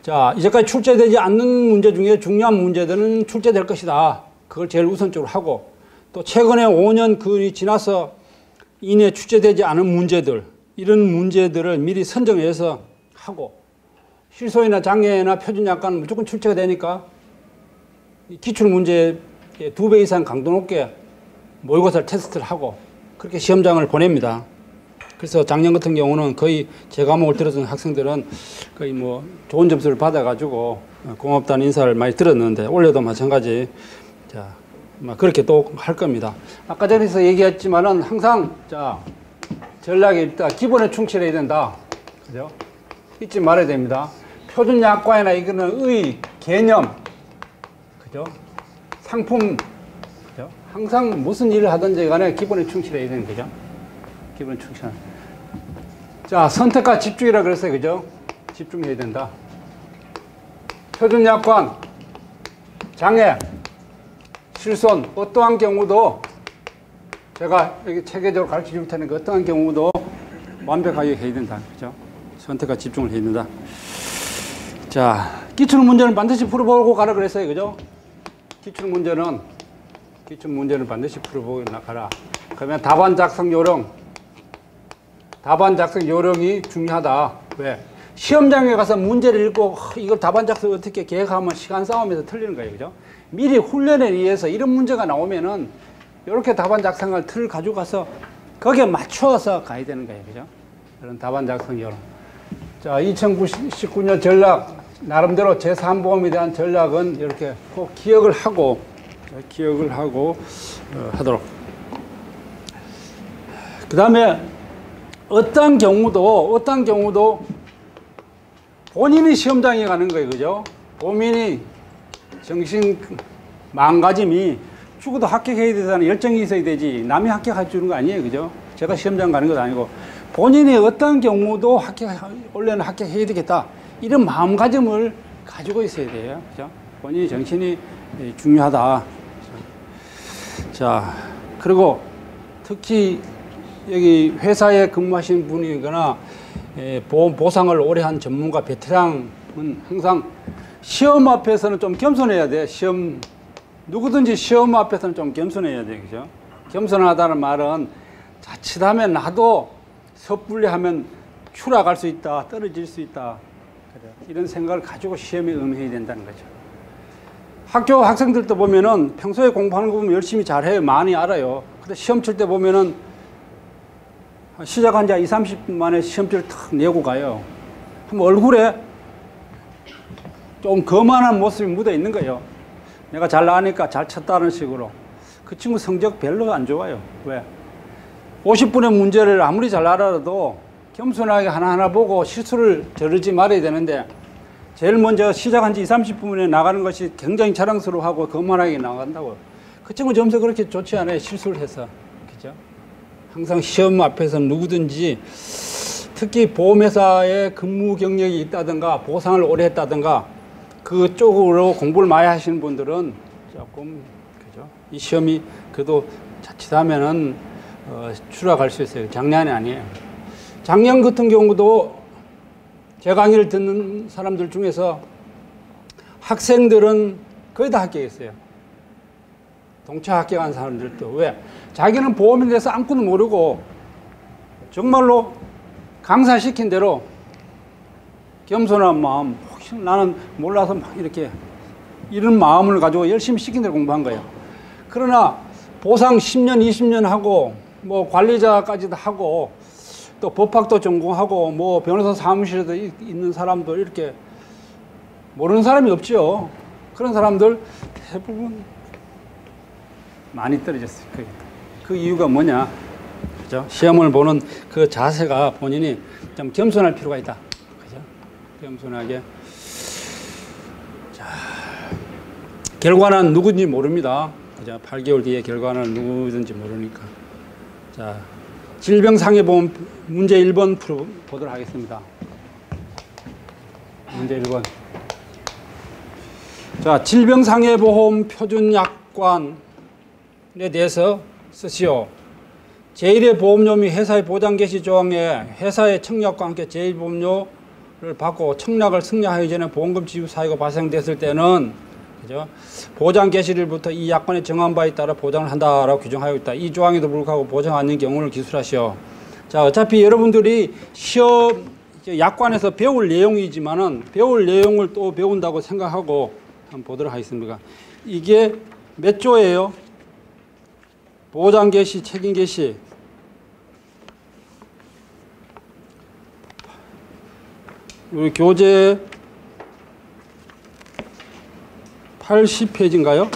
Speaker 1: 자, 이제까지 출제되지 않는 문제 중에 중요한 문제들은 출제될 것이다. 그걸 제일 우선적으로 하고 또 최근에 5년 근이 지나서 이내 출제되지 않은 문제들 이런 문제들을 미리 선정해서 하고 실소이나 장애나 표준약관은 무조건 출제가 되니까 기출문제 2배 이상 강도 높게 모의고사 테스트를 하고 그렇게 시험장을 보냅니다. 그래서 작년 같은 경우는 거의 제 과목을 들었던 학생들은 거의 뭐 좋은 점수를 받아가지고 고맙다는 인사를 많이 들었는데 올해도 마찬가지 자, 그렇게 또 할 겁니다. 아까 전에서 얘기했지만은 항상 자 전략이 일단 기본에 충실해야 된다. 그죠? 잊지 말아야 됩니다. 표준약관이나 이거는 의, 개념, 그죠? 상품, 그죠? 항상 무슨 일을 하든지 간에 기본에 충실해야 되는 거죠. 기본에 충실. 자, 선택과 집중이라 그랬어요. 그죠? 집중해야 된다. 표준약관, 장애, 실손, 어떠한 경우도 제가 여기 체계적으로 가르쳐 줄 테니까 어떠한 경우도 완벽하게 해야 된다. 그죠? 선택과 집중을 해야 된다. 자, 기출 문제는 반드시 풀어보고 가라 그랬어요. 그죠? 기출 문제는 반드시 풀어보고 가라. 그러면 답안 작성 요령. 답안 작성 요령이 중요하다. 왜? 시험장에 가서 문제를 읽고 이걸 답안 작성 어떻게 계획하면 시간 싸움에서 틀리는 거예요. 그죠? 미리 훈련에 의해서 이런 문제가 나오면은 이렇게 답안 작성을 틀 가지고 가서 거기에 맞춰서 가야 되는 거예요. 그죠? 그런 답안 작성 요령. 자, 2019년 전략, 나름대로 제3보험에 대한 전략은 이렇게 꼭 기억을 하고 하도록. 그 다음에 어떤 경우도 본인이 시험장에 가는 거예요. 그죠? 본인이 정신 망가짐이 죽어도 합격해야 되다는 열정이 있어야 되지 남이 합격해 주는 거 아니에요. 그죠? 제가 시험장 가는 것도 아니고 본인이 어떤 경우도 원래는 합격해야 되겠다 이런 마음가짐을 가지고 있어야 돼요. 그죠? 본인의 정신이 중요하다. 자, 그리고 특히 여기 회사에 근무하시는 분이거나 보험 보상을 오래 한 전문가 베테랑은 항상 시험 앞에서는 좀 겸손해야 돼. 누구든지 시험 앞에서는 좀 겸손해야 돼. 그죠? 겸손하다는 말은 자칫하면 나도 섣불리 하면 추락할 수 있다. 떨어질 수 있다. 그래. 이런 생각을 가지고 시험에 응해야 된다는 거죠. 학교 학생들도 보면은 평소에 공부하는 거 보면 열심히 잘해요. 많이 알아요. 근데 시험 칠 때 보면은 시작한 지 20, 30분 만에 시험지를 탁 내고 가요. 그럼 얼굴에 좀 거만한 모습이 묻어 있는 거예요. 내가 잘 나가니까 잘 쳤다는 식으로. 그 친구 성적 별로 안 좋아요. 왜? 50분의 문제를 아무리 잘 알아도 겸손하게 하나하나 보고 실수를 저르지 말아야 되는데 제일 먼저 시작한 지 20, 30분에 나가는 것이 굉장히 자랑스러워하고 거만하게 나간다고. 그 친구 점수 그렇게 좋지 않아요. 실수를 해서. 그죠? 항상 시험 앞에서 누구든지 특히 보험회사에 근무 경력이 있다든가 보상을 오래 했다든가 그쪽으로 공부를 많이 하시는 분들은 조금 그죠? 이 시험이 그래도 자칫하면은 추락할 수 있어요. 장난이 아니에요. 작년 같은 경우도 제 강의를 듣는 사람들 중에서 학생들은 거의 다 합격했어요. 동차 합격한 사람들도. 왜? 자기는 보험에 대해서 아무것도 모르고 정말로 강사시킨 대로 겸손한 마음, 혹시 나는 몰라서 막 이렇게 이런 마음을 가지고 열심히 시킨 대로 공부한 거예요. 그러나 보상 10년, 20년 하고 뭐 관리자까지도 하고 또 법학도 전공하고 뭐 변호사 사무실에도 있는 사람도 이렇게 모르는 사람이 없죠. 그런 사람들 대부분 많이 떨어졌어요. 그 이유가 뭐냐? 그죠? 시험을 보는 그 자세가 본인이 좀 겸손할 필요가 있다. 그죠? 겸손하게. 자, 결과는 누구인지 모릅니다. 그죠? 8개월 뒤에 결과는 누구든지 모르니까. 자, 질병상해보험 문제 1번 보도록 하겠습니다. 문제 1번. 자, 질병상해보험 표준약관에 대해서 쓰시오. 제1의 보험료 및 회사의 보장 개시 조항에 회사의 청약과 함께 제1보험료를 받고 청약을 승낙하기 전에 보험금 지급 사유가 발생됐을 때는 그죠? 보장 개시일부터 이 약관에 정한 바에 따라 보장을 한다라고 규정하고 있다. 이 조항에도 불구하고 보장 않는 경우를 기술하시오. 자, 어차피 여러분들이 시험 약관에서 배울 내용이지만은 배울 내용을 또 배운다고 생각하고 한번 보도록 하겠습니다. 이게 몇 조예요? 보장 개시, 책임 개시. 우리 교재 80페이지인가요?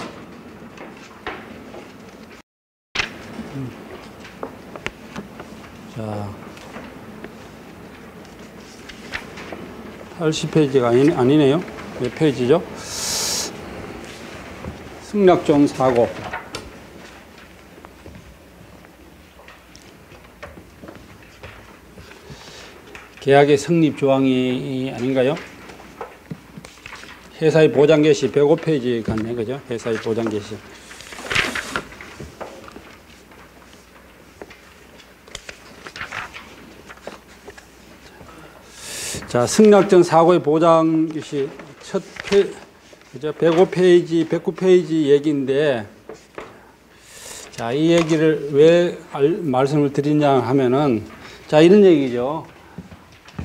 Speaker 1: 자, 80페이지가 아니네요. 몇 페이지죠? 승낙전 사고. 계약의 성립 조항이 아닌가요? 회사의 보장 개시 105페이지 같네, 그죠? 회사의 보장 개시. 자, 승낙전 사고의 보장 개시 첫 그죠? 105페이지, 109페이지 얘기인데, 자, 이 얘기를 왜 말씀을 드리냐 하면은, 자, 이런 얘기죠.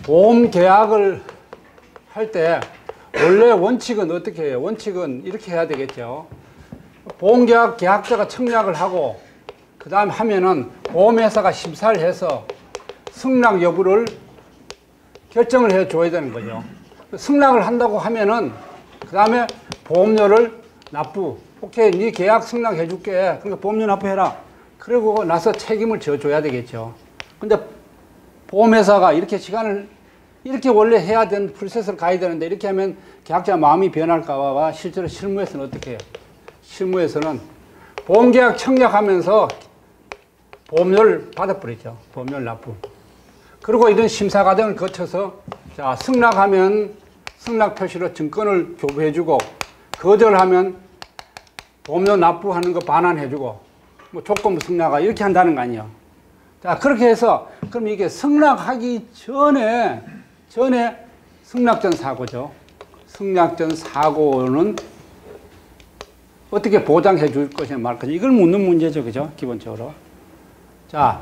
Speaker 1: 보험 계약을 할 때 원래 원칙은 어떻게 해요? 원칙은 이렇게 해야 되겠죠. 보험계약 계약자가 청약을 하고 그 다음에 하면은 보험회사가 심사를 해서 승낙 여부를 결정을 해 줘야 되는 거죠. 승낙을 한다고 하면은 그 다음에 보험료를 납부. 오케이, 네 계약 승낙해 줄게. 그러니까 보험료 납부해라. 그리고 나서 책임을 져줘야 되겠죠. 근데 보험회사가 이렇게 시간을 이렇게 원래 해야 되는 프로세스를 가야 되는데 이렇게 하면 계약자 마음이 변할까 봐 실제로 실무에서는 어떻게 해요? 실무에서는 보험계약 청약하면서 보험료를 받아버리죠. 보험료를 납부. 그리고 이런 심사 과정을 거쳐서 자, 승낙하면 승낙 표시로 증권을 교부해주고 거절하면 보험료 납부하는 거 반환해주고 뭐 조건부 승낙하 이렇게 한다는 거 아니에요. 자, 그렇게 해서 그럼 이게 승낙하기 전에 승낙전 사고죠. 승낙전 사고는 어떻게 보장해 줄 것이냐 말 것이냐 이걸 묻는 문제죠. 그죠? 기본적으로. 자,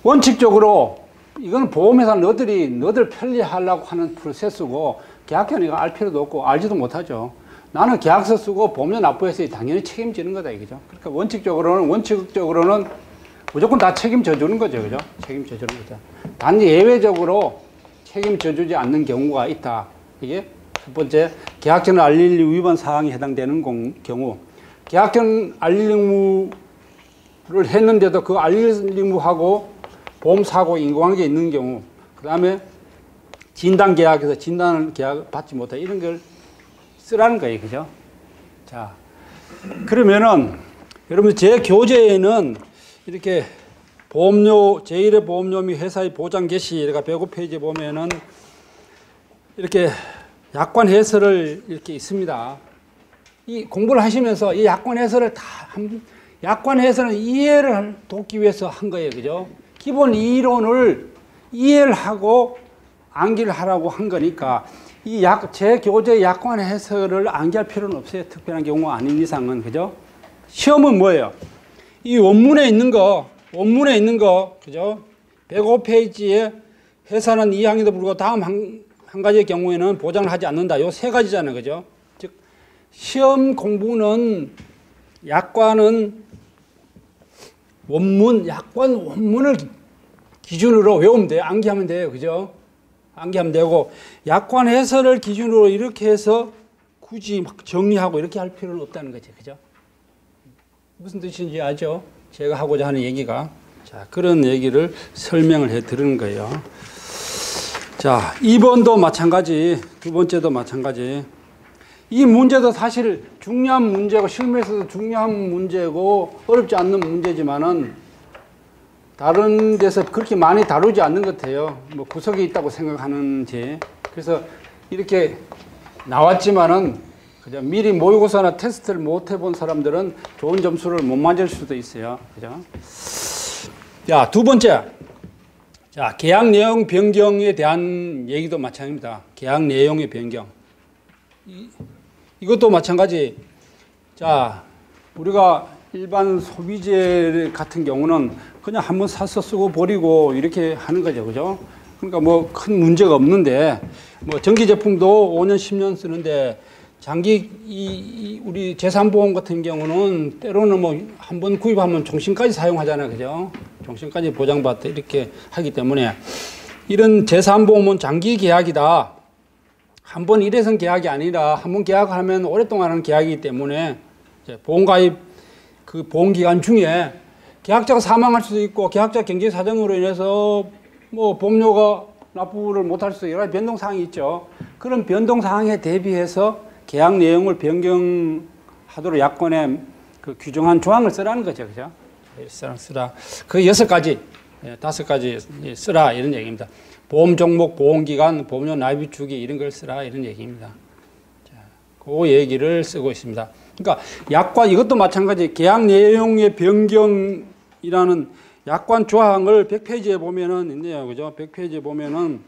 Speaker 1: 원칙적으로 이건 보험회사 너들 편리하려고 하는 프로세스고 계약자니까 알 필요도 없고 알지도 못하죠. 나는 계약서 쓰고 보험료 납부해서 당연히 책임지는 거다 이거죠. 그러니까 원칙적으로는 무조건 다 책임져 주는 거죠. 그죠? 책임져 주는 거죠. 단지 예외적으로 책임져 주지 않는 경우가 있다. 이게 첫 번째, 계약전 알릴 위반 사항에 해당되는 경우, 계약전 알릴 의무를 했는데도 그 알릴 의무하고 보험사고 인과관계 있는 경우, 그 다음에 진단 계약에서 진단 계약 받지 못해 이런 걸 쓰라는 거예요. 그죠? 자, 그러면은 여러분 제 교재에는 이렇게 보험료, 제1의 보험료 및 회사의 보장 개시, 내가 105페이지에 보면은 이렇게 약관 해설을 이렇게 있습니다. 이 공부를 하시면서 이 약관 해설을 약관 해설은 이해를 돕기 위해서 한 거예요. 그죠? 기본 이론을 이해를 하고 암기를 하라고 한 거니까 제 교재 약관 해설을 암기할 필요는 없어요. 특별한 경우 아닌 이상은. 그죠? 시험은 뭐예요? 이 원문에 있는 거, 그죠? 105페이지에 회사는 이 항에도 불구하고 다음 한 가지의 경우에는 보장을 하지 않는다. 요 세 가지잖아요. 그죠? 즉, 시험 공부는 약관 원문을 기준으로 외우면 돼요. 암기하면 돼요. 그죠? 암기하면 되고, 약관 해설을 기준으로 이렇게 해서 굳이 막 정리하고 이렇게 할 필요는 없다는 거죠. 그죠? 무슨 뜻인지 아죠? 제가 하고자 하는 얘기가. 자, 그런 얘기를 설명을 해 드리는 거예요. 자, 2번도 마찬가지, 두 번째도 마찬가지. 이 문제도 사실 중요한 문제고, 시험에서도 중요한 문제고, 어렵지 않는 문제지만은, 다른 데서 그렇게 많이 다루지 않는 것 같아요. 뭐 구석이 있다고 생각하는지. 그래서 이렇게 나왔지만은, 그죠? 미리 모의고사나 테스트를 못 해본 사람들은 좋은 점수를 못 맞을 수도 있어요. 그죠? 자, 두 번째. 자, 계약 내용 변경에 대한 얘기도 마찬가지입니다. 계약 내용의 변경. 이것도 마찬가지. 자, 우리가 일반 소비재 같은 경우는 그냥 한번 사서 쓰고 버리고 이렇게 하는 거죠. 그죠? 그러니까 뭐 큰 문제가 없는데, 뭐 전기 제품도 5년, 10년 쓰는데, 우리 재산보험 같은 경우는 때로는 뭐 한 번 구입하면 종신까지 사용하잖아요. 그죠? 종신까지 보장받다 이렇게 하기 때문에 이런 재산보험은 장기 계약이다. 한 번 일회성 계약이 아니라 한 번 계약을 하면 오랫동안 하는 계약이기 때문에 보험가입 그 보험기간 중에 계약자가 사망할 수도 있고 계약자 경제 사정으로 인해서 뭐 보험료가 납부를 못할 수도 여러 가지 변동사항이 있죠. 그런 변동사항에 대비해서 계약 내용을 변경하도록 약관에 그 규정한 조항을 쓰라는 거죠. 그죠? 쓰라. 그 6가지, 5가지 쓰라 이런 얘기입니다. 보험 종목, 보험 기간, 보험료 납입 주기 이런 걸 쓰라 이런 얘기입니다. 자, 그 얘기를 쓰고 있습니다. 그러니까 약관 이것도 마찬가지 계약 내용의 변경이라는 약관 조항을 100페이지에 보면은 있네요. 그죠? 100페이지에 보면은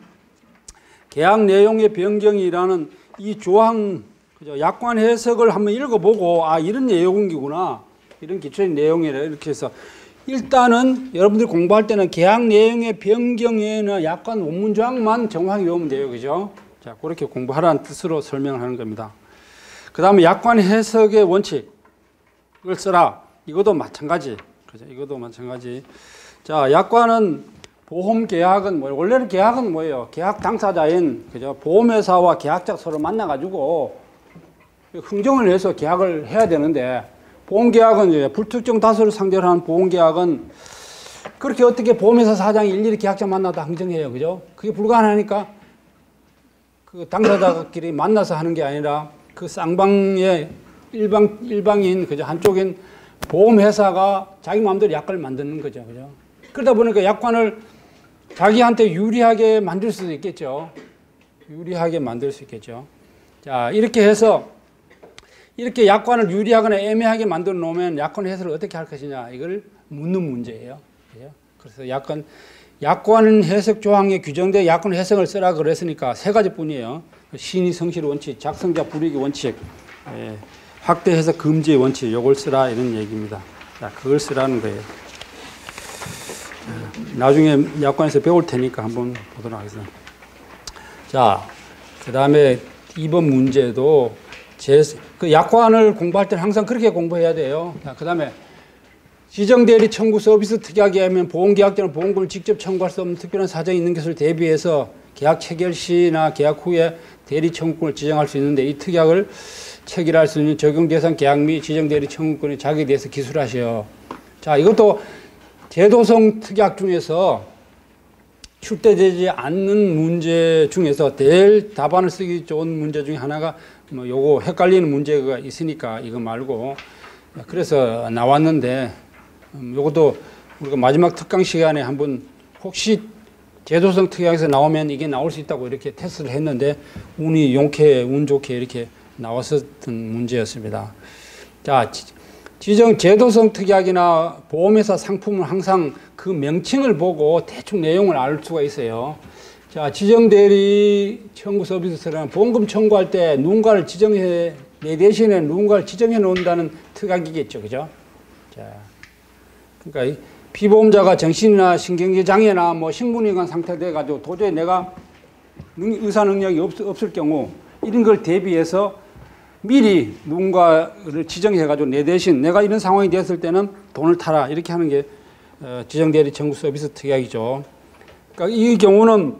Speaker 1: 계약 내용의 변경이라는 이 조항 그죠? 약관 해석을 한번 읽어보고 아 이런 내용이구나 이런 기초적인 내용이라 이렇게 해서 일단은 여러분들이 공부할 때는 계약 내용의 변경에는 약관 원문 조항만 정확히 외우면 돼요. 그죠? 자, 그렇게 공부하라는 뜻으로 설명을 하는 겁니다. 그 다음에 약관 해석의 원칙을 써라. 이것도 마찬가지. 그죠? 이것도 마찬가지. 자, 약관은 보험 계약은 뭐예요? 원래는 계약은 뭐예요? 계약 당사자인 그죠? 보험회사와 계약자 서로 만나가지고 흥정을 해서 계약을 해야 되는데 보험계약은 이제 불특정 다수를 상대로 하는 보험계약은 그렇게 어떻게 보험회사 사장이 일일이 계약자 만나다 흥정해요. 그죠? 그게 불가능하니까 그 당사자끼리 만나서 하는 게 아니라 그 쌍방의 일방인 그죠? 한쪽인 보험회사가 자기 마음대로 약관을 만드는 거죠. 그죠? 그러다 보니까 약관을 자기한테 유리하게 만들 수도 있겠죠. 유리하게 만들 수 있겠죠. 자, 이렇게 해서 이렇게 약관을 유리하거나 애매하게 만들어 놓으면 약관 해석을 어떻게 할 것이냐 이걸 묻는 문제예요. 그래서 약관 해석 조항에 규정된 약관 해석을 쓰라 그랬으니까 3가지뿐이에요. 신의 성실 원칙, 작성자 불이익 원칙, 확대 해석 금지의 원칙, 이걸 쓰라 이런 얘기입니다. 자, 그걸 쓰라는 거예요. 나중에 약관에서 배울 테니까 한번 보도록 하겠습니다. 자, 그 다음에 2번 문제도 그 약관을 공부할 때는 항상 그렇게 공부해야 돼요. 그 다음에 지정대리 청구 서비스 특약에 하면 보험계약자는 보험금을 직접 청구할 수 없는 특별한 사정이 있는 것을 대비해서 계약 체결 시나 계약 후에 대리 청구권을 지정할 수 있는데 이 특약을 체결할 수 있는 적용 대상 계약 및 지정 대리 청구권의 자격에 대해서 기술하시오. 자, 이것도 제도성 특약 중에서 출제되지 않는 문제 중에서 제일 답안을 쓰기 좋은 문제 중에 하나가 뭐 요거 헷갈리는 문제가 있으니까 이거 말고 그래서 나왔는데 요것도 우리가 마지막 특강 시간에 한번 혹시 제도성 특약에서 나오면 이게 나올 수 있다고 이렇게 테스트를 했는데 운이 용케 운 좋게 이렇게 나왔었던 문제였습니다. 자, 지정 제도성 특약이나 보험회사 상품은 항상 그 명칭을 보고 대충 내용을 알 수가 있어요. 자, 지정대리 청구 서비스는 보험금 청구할 때 누군가를 지정해, 내 대신에 누군가를 지정해 놓는다는 특약이겠죠. 그죠? 자, 그러니까 피보험자가 정신이나 신경계 장애나 뭐 식문인간 상태 돼가지고 도저히 내가 의사 능력이 없을 경우 이런 걸 대비해서 미리 누군가를 지정해가지고 내 대신 내가 이런 상황이 되었을 때는 돈을 타라 이렇게 하는 게 지정대리 청구 서비스 특약이죠. 그러니까 이 경우는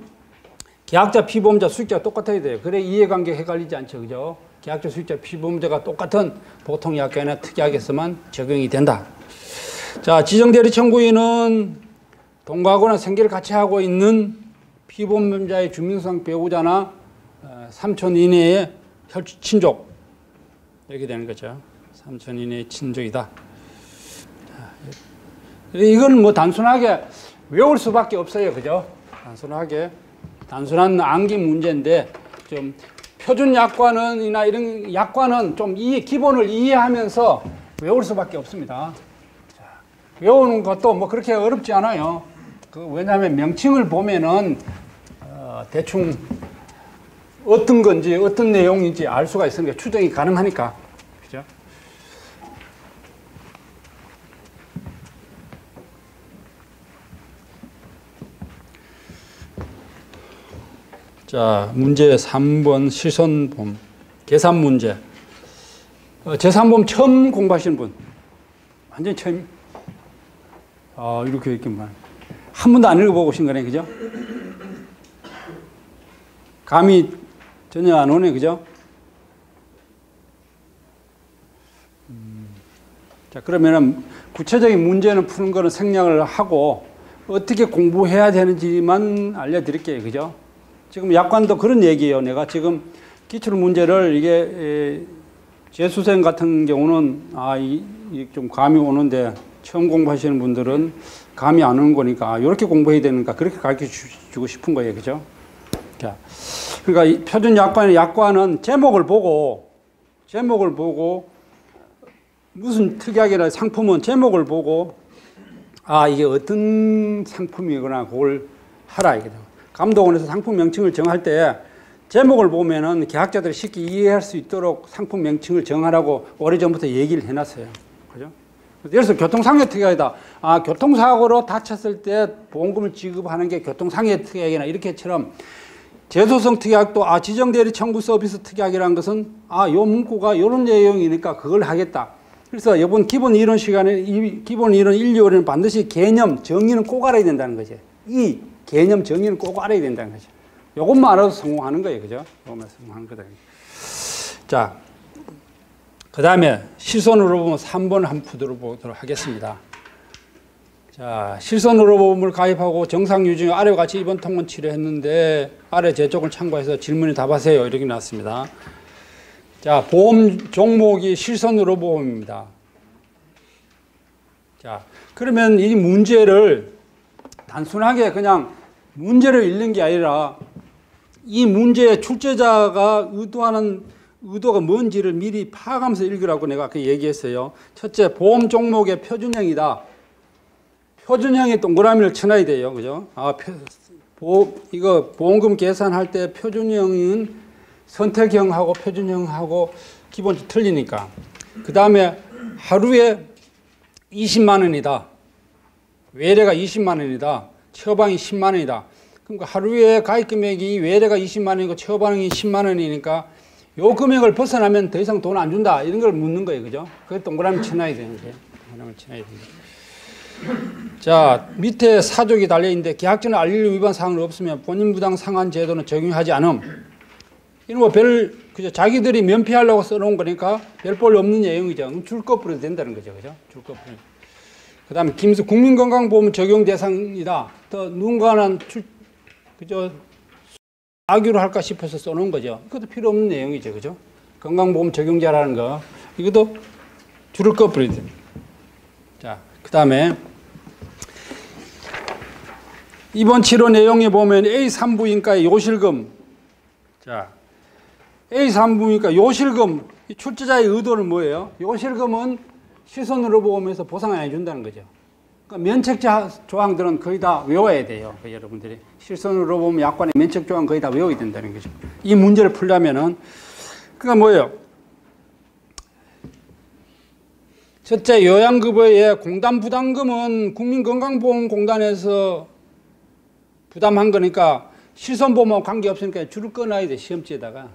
Speaker 1: 계약자, 피보험자, 수익자가 똑같아야 돼요. 그래 이해관계 헷갈리지 않죠, 그죠? 계약자, 수익자, 피보험자가 똑같은 보통 약관이나 특약에서만 적용이 된다. 자, 지정대리 청구인은 동거하거나 생계를 같이 하고 있는 피보험자의 주민상 배우자나 삼촌 이내의 혈친족 이렇게 되는 거죠. 삼촌 이내의 친족이다. 이건 뭐 단순하게 외울 수밖에 없어요, 그죠? 단순한 암기 문제인데 좀 표준 약관이나 이런 약관은 좀 기본을 이해하면서 외울 수밖에 없습니다. 자, 외우는 것도 뭐 그렇게 어렵지 않아요. 왜냐하면 명칭을 보면은 대충 어떤 건지 어떤 내용인지 알 수가 있으니까 추정이 가능하니까. 그죠? 자, 문제 3번 실손보험 계산 문제. 제3보험 처음 공부하시는 분. 완전 처음. 이렇게 한 번도 안 읽어보고 오신 거네, 그죠? 감이 전혀 안 오네, 그죠? 자, 그러면은 구체적인 문제는 푸는 거는 생략을 하고 어떻게 공부해야 되는지만 알려드릴게요, 그죠? 지금 약관도 그런 얘기예요. 내가 지금 기출 문제를 이게 재수생 같은 경우는 좀 감이 오는데 처음 공부하시는 분들은 감이 안 오는 거니까 이렇게 공부해야 되는가 그렇게 가르쳐 주고 싶은 거예요, 그죠? 자, 그러니까 이 표준 약관은 제목을 보고 무슨 특약이나 상품은 제목을 보고 이게 어떤 상품이거나 그걸 하라 이거죠. 감독원에서 상품 명칭을 정할 때 제목을 보면은 계약자들이 쉽게 이해할 수 있도록 상품 명칭을 정하라고 오래전부터 얘기를 해놨어요. 그죠? 예를 들어서 교통상해 특약이다. 교통사고로 다쳤을 때 보험금을 지급하는 게 교통상해 특약이나 이렇게처럼 제도성 특약도 지정대리 청구 서비스 특약이라는 것은 요 문구가 요런 내용이니까 그걸 하겠다. 그래서 이번 기본 이론 시간에 기본 이론 1, 2월에는 반드시 개념 정의는 꼭 알아야 된다는 거죠. 이 개념 정의는 꼭 알아야 된다는 거죠. 요것만 알아도 성공하는 거예요. 그죠? 요것만 성공하는 거다. 자, 그 다음에 실손으로 보면 3번 한 푸드로 보도록 하겠습니다. 자, 실손으로 보험을 가입하고 정상 유지 아래와 같이 입원 통원 치료했는데 아래 제쪽을 참고해서 질문에 답하세요. 이렇게 나왔습니다. 자, 보험 종목이 실손으로 보험입니다. 자, 그러면 이 문제를 단순하게 그냥 문제를 읽는 게 아니라 이 문제의 출제자가 의도가 뭔지를 미리 파악하면서 읽으라고 내가 그 얘기했어요. 첫째, 보험 종목의 표준형이다. 표준형에 동그라미를 쳐놔야 돼요. 그죠? 이거 보험금 계산할 때 표준형은 선택형하고 표준형하고 기본적으로 틀리니까. 그 다음에 하루에 20만 원이다. 외래가 20만 원이다. 처방이 10만 원이다. 그러니까 하루에 가입 금액이 외래가 20만 원이고 처방이 10만 원이니까 요 금액을 벗어나면 더 이상 돈 안 준다. 이런 걸 묻는 거예요. 그죠? 그게 동그라미 쳐놔야 되는 거예요. 동그라미 쳐놔야 되는 거예요. 자, 밑에 사족이 달려있는데 계약전에 알릴 위반 사항은 없으면 본인 부당 상한 제도는 적용하지 않음. 이런 뭐 그죠? 자기들이 면피하려고 써놓은 거니까 별 볼 없는 내용이죠. 그럼 줄 거부로 된다는 거죠. 그죠? 줄 거부로. 그 다음에 국민건강보험 적용 대상이다. 또 누군가는 그죠? 악유를 할까 싶어서 써놓은 거죠. 이것도 필요 없는 내용이죠. 그죠? 건강보험 적용자라는 거. 이것도 줄을 거부로 됩니다. 자, 그 다음에 이번 치료 내용에 보면 A 산부인과의 요실금. 자, A 산부인과 요실금, 출제자의 의도는 뭐예요? 요실금은 시선으로 보면서 보상 안 해준다는 거죠. 그러니까 면책자 조항들은 거의 다 외워야 돼요. 여러분들이. 실선으로 보면 약관의 면책 조항 거의 다 외워야 된다는 거죠. 이 문제를 풀려면은, 그러니까 뭐예요? 첫째, 요양급여의 공단 부담금은 국민건강보험공단에서 부담한 거니까 실손보험하고 관계없으니까 줄을 꺼놔야 돼. 시험지에다가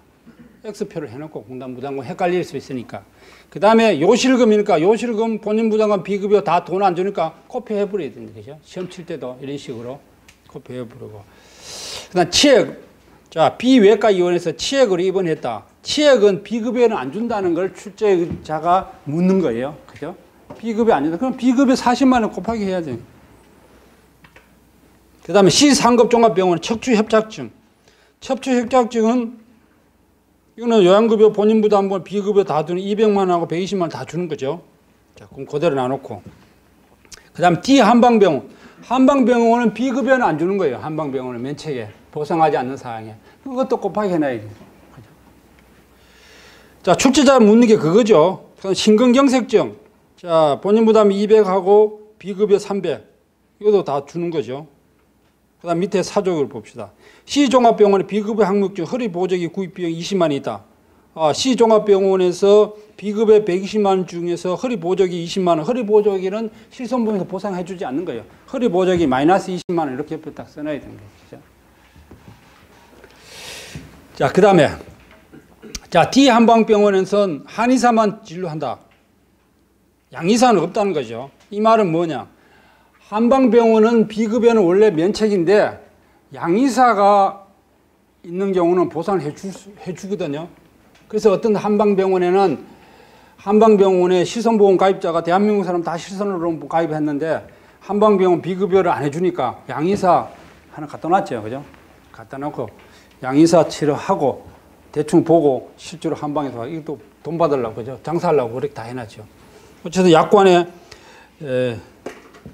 Speaker 1: X표를 해놓고 공단 부담금 헷갈릴 수 있으니까. 그 다음에 요실금이니까 요실금, 본인부담금, 비급여 다 돈 안 주니까 코피해버려야 되는 거죠. 시험 칠 때도 이런 식으로 코피해버리고. 그 다음 치액. 자, 비외과위원회에서 치액을 입원했다. 치액은 비급여는 안 준다는 걸 출제자가 묻는 거예요. 그죠? 비급여 안 준다. 그럼 비급여 40만 원 곱하기 해야 돼요. 그 다음에 C상급 종합병원 척추협착증. 척추협착증은 이거는 요양급여, 본인부담금, 비급여 다 주는 200만 원하고 120만 원 다 주는 거죠. 자, 그럼 그대로 나놓고. 그 다음 D 한방병원. 한방병원은 비급여는 안 주는 거예요. 한방병원은 면책에. 보상하지 않는 사항에. 그것도 곱하기 해놔야 돼요. 그죠? 자, 출제자 묻는 게 그거죠. 심근경색증. 자, 본인부담 200하고 비급여 300. 이것도 다 주는 거죠. 그 다음 밑에 사족을 봅시다. C종합병원의 비급여 항목중 허리보조기 구입 비용 20만 원이 있다. C종합병원에서 비급여 120만 원 중에서 허리보조기 20만 원. 허리보조기는 실손보험에서 보상해 주지 않는 거예요. 허리보조기 마이너스 20만 원 이렇게 옆에 딱 써놔야 되는 거죠. 자, 그 다음에 자, D한방병원에서는 한의사만 진료한다. 양의사는 없다는 거죠. 이 말은 뭐냐? 한방병원은 비급여는 원래 면책인데 양의사가 있는 경우는 보상을 해주거든요. 그래서 어떤 한방병원에는 한방병원에 실손보험 가입자가 대한민국 사람 다 실손으로 가입했는데 한방병원 비급여를 안 해주니까 양의사 하나 갖다 놨죠. 그죠? 갖다 놓고 양의사 치료하고 대충 보고 실제로 한방에서 이것도 돈 받으려고 그죠? 장사하려고 그렇게 다 해놨죠. 어쨌든 약관에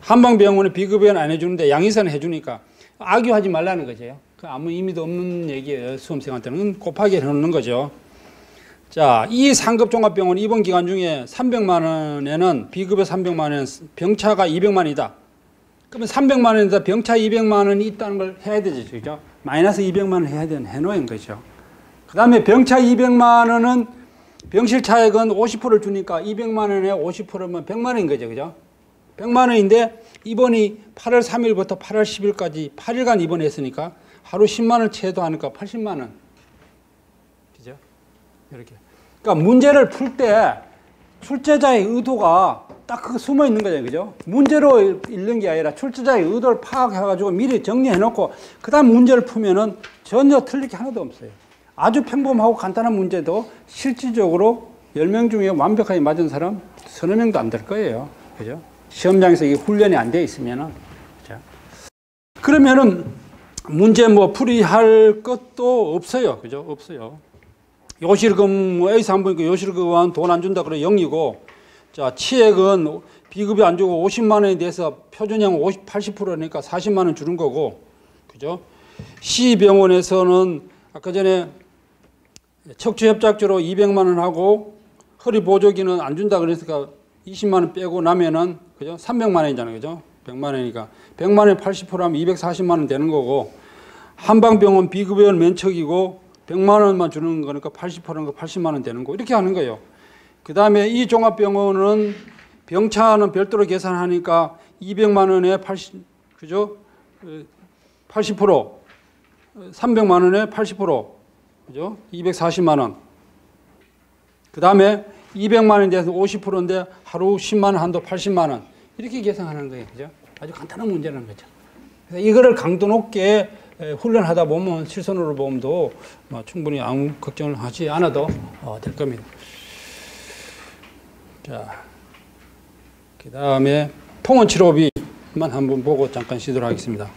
Speaker 1: 한방병원에 비급여는 안 해주는데 양의사는 해주니까 악유하지 말라는 거죠. 그 아무 의미도 없는 얘기예요. 수험생한테는 곱하기 해놓는 거죠. 자, 이 상급 종합병원 입원 기간 중에 300만 원에는 비급여 300만 원에는 병차가 200만 원이다. 그러면 300만 원에다 병차 200만 원이 있다는 걸 해야 되죠. 그죠? 마이너스 200만 원 해야 되는 해놓은 거죠. 그 다음에 병차 200만 원은 병실 차액은 50%를 주니까 200만 원에 50%면 100만 원인 거죠. 그죠? 100만 원인데 입원이 8월 3일부터 8월 10일까지 8일간 입원했으니까 하루 10만 원 채도하니까 80만 원. 그죠? 이렇게. 그러니까 문제를 풀 때 출제자의 의도가 딱 그거 숨어 있는 거잖아요. 그죠? 문제로 읽는 게 아니라 출제자의 의도를 파악해가지고 미리 정리해놓고 그 다음 문제를 풀면은 전혀 틀릴 게 하나도 없어요. 아주 평범하고 간단한 문제도 실질적으로 10명 중에 완벽하게 맞은 사람 서너 명도 안 될 거예요. 그죠? 시험장에서 이게 훈련이 안 돼 있으면은. 그죠? 그러면은 문제 뭐 풀이할 것도 없어요. 그죠? 없어요. 요실금, 뭐 A3보니까 요실금은 돈 안 준다 그래 0이고, 자, 치액은 비급여 안 주고 50만 원에 대해서 표준형 80%니까 40만 원 주는 거고, 그죠? C병원에서는 아까 전에 척추협착주로 200만 원 하고 허리보조기는 안 준다 그랬으니까 20만 원 빼고 나면은, 그죠? 300만 원이잖아요. 그죠? 100만 원이니까. 100만 원에 80% 하면 240만 원 되는 거고, 한방병원 비급여는 면책이고, 100만 원만 주는 거니까 80%는 80만 원 되는 거. 이렇게 하는 거예요. 그 다음에 이 종합병원은 병차는 별도로 계산하니까 200만 원에 80, 그죠? 80%, 300만 원에 80%, 그죠? 240만 원. 그 다음에 200만 원에 대해서 50%인데 하루 10만 원, 한도 80만 원. 이렇게 계산하는 거예요. 그죠? 아주 간단한 문제라는 거죠. 그래서 이거를 강도 높게 훈련하다 보면 실손으로 보험도 충분히 아무 걱정을 하지 않아도 될 겁니다. 자, 그 다음에 통원치료비만 한번 보고 잠깐 쉬도록 하겠습니다.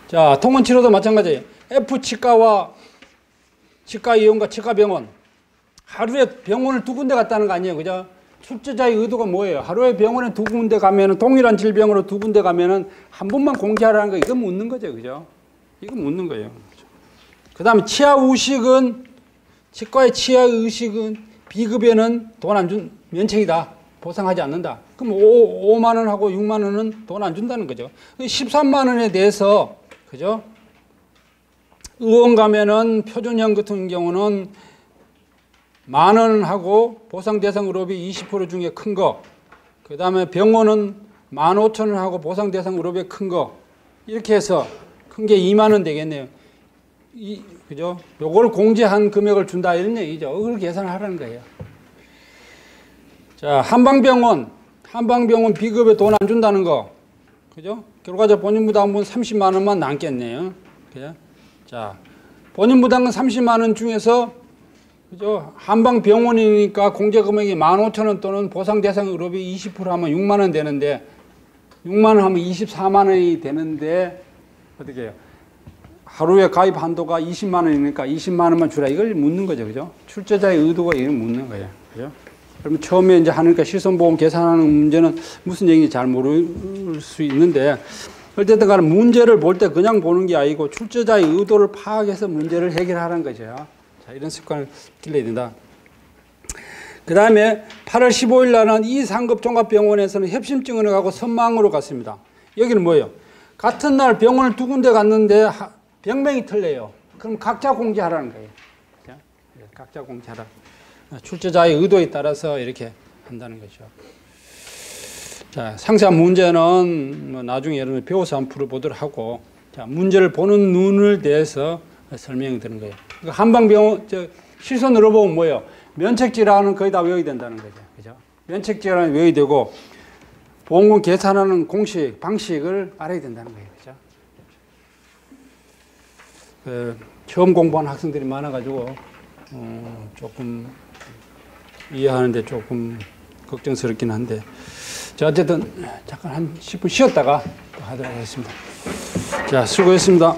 Speaker 1: 자, 통원치료도 마찬가지. F치과와 치과의원과 치과병원. 하루에 병원을 2군데 갔다는 거 아니에요. 그죠? 출제자의 의도가 뭐예요? 하루에 병원에 2군데 가면은, 동일한 질병으로 2군데 가면은 한 번만 공개하라는 거, 이거 묻는 거죠. 그죠? 이거 묻는 거예요. 그 다음에 치아의식은, 치과의 치아의식은 비급여는 돈 안 준, 면책이다. 보상하지 않는다. 그럼 5만 원하고 6만 원은 돈 안 준다는 거죠. 13만 원에 대해서, 그죠? 의원 가면은 표준형 같은 경우는 1만 원하고 보상 대상 의료비 20% 중에 큰 거. 그 다음에 병원은 15,000원하고 보상 대상 의료비 큰 거. 이렇게 해서 큰 게 2만 원 되겠네요. 그죠? 요걸 공제한 금액을 준다 이런 얘기죠. 그걸 계산하라는 거예요. 자, 한방병원 비급여 돈 안 준다는 거. 그죠? 결과적 본인부담은 30만 원만 남겠네요. 그죠? 자, 본인부담은 30만 원 중에서, 그죠? 한방병원이니까 공제금액이 15,000원 또는 보상대상 의료비 20% 하면 6만 원 되는데, 6만 원 하면 24만 원이 되는데, 어떻게 해요? 하루에 가입 한도가 20만 원이니까 20만 원만 주라. 이걸 묻는 거죠. 그죠? 출제자의 의도가 이걸 묻는 거예요. 그죠? 그러면 처음에 이제 하니까 실손보험 계산하는 문제는 무슨 얘기인지 잘 모를 수 있는데, 어쨌든 간에 문제를 볼 때 그냥 보는 게 아니고 출제자의 의도를 파악해서 문제를 해결하라는 거죠. 자, 이런 습관을 길러야 된다. 그 다음에 8월 15일 날은 이 상급 종합병원에서는 협심증원을 가고 선망으로 갔습니다. 여기는 뭐예요? 같은 날 병원을 2군데 갔는데 병명이 틀려요. 그럼 각자 공제하라는 거예요. 그죠? 각자 공제하라. 출제자의 의도에 따라서 이렇게 한다는 거죠. 자, 상세한 문제는 뭐 나중에 여러분이 배워서 한번 풀어보도록 하고, 자, 문제를 보는 눈을 대해서 설명이 되는 거예요. 한방병원, 실손 의료보험 뭐예요? 면책질환은 거의 다 외워야 된다는 거죠. 그죠? 면책질환은 외워야 되고, 보험금 계산하는 공식, 방식을 알아야 된다는 거예요. 그죠? 처음 공부하는 학생들이 많아가지고, 조금 이해하는데 조금 걱정스럽긴 한데, 자, 어쨌든 잠깐 한 10분 쉬었다가 또 하도록 하겠습니다. 자, 수고했습니다.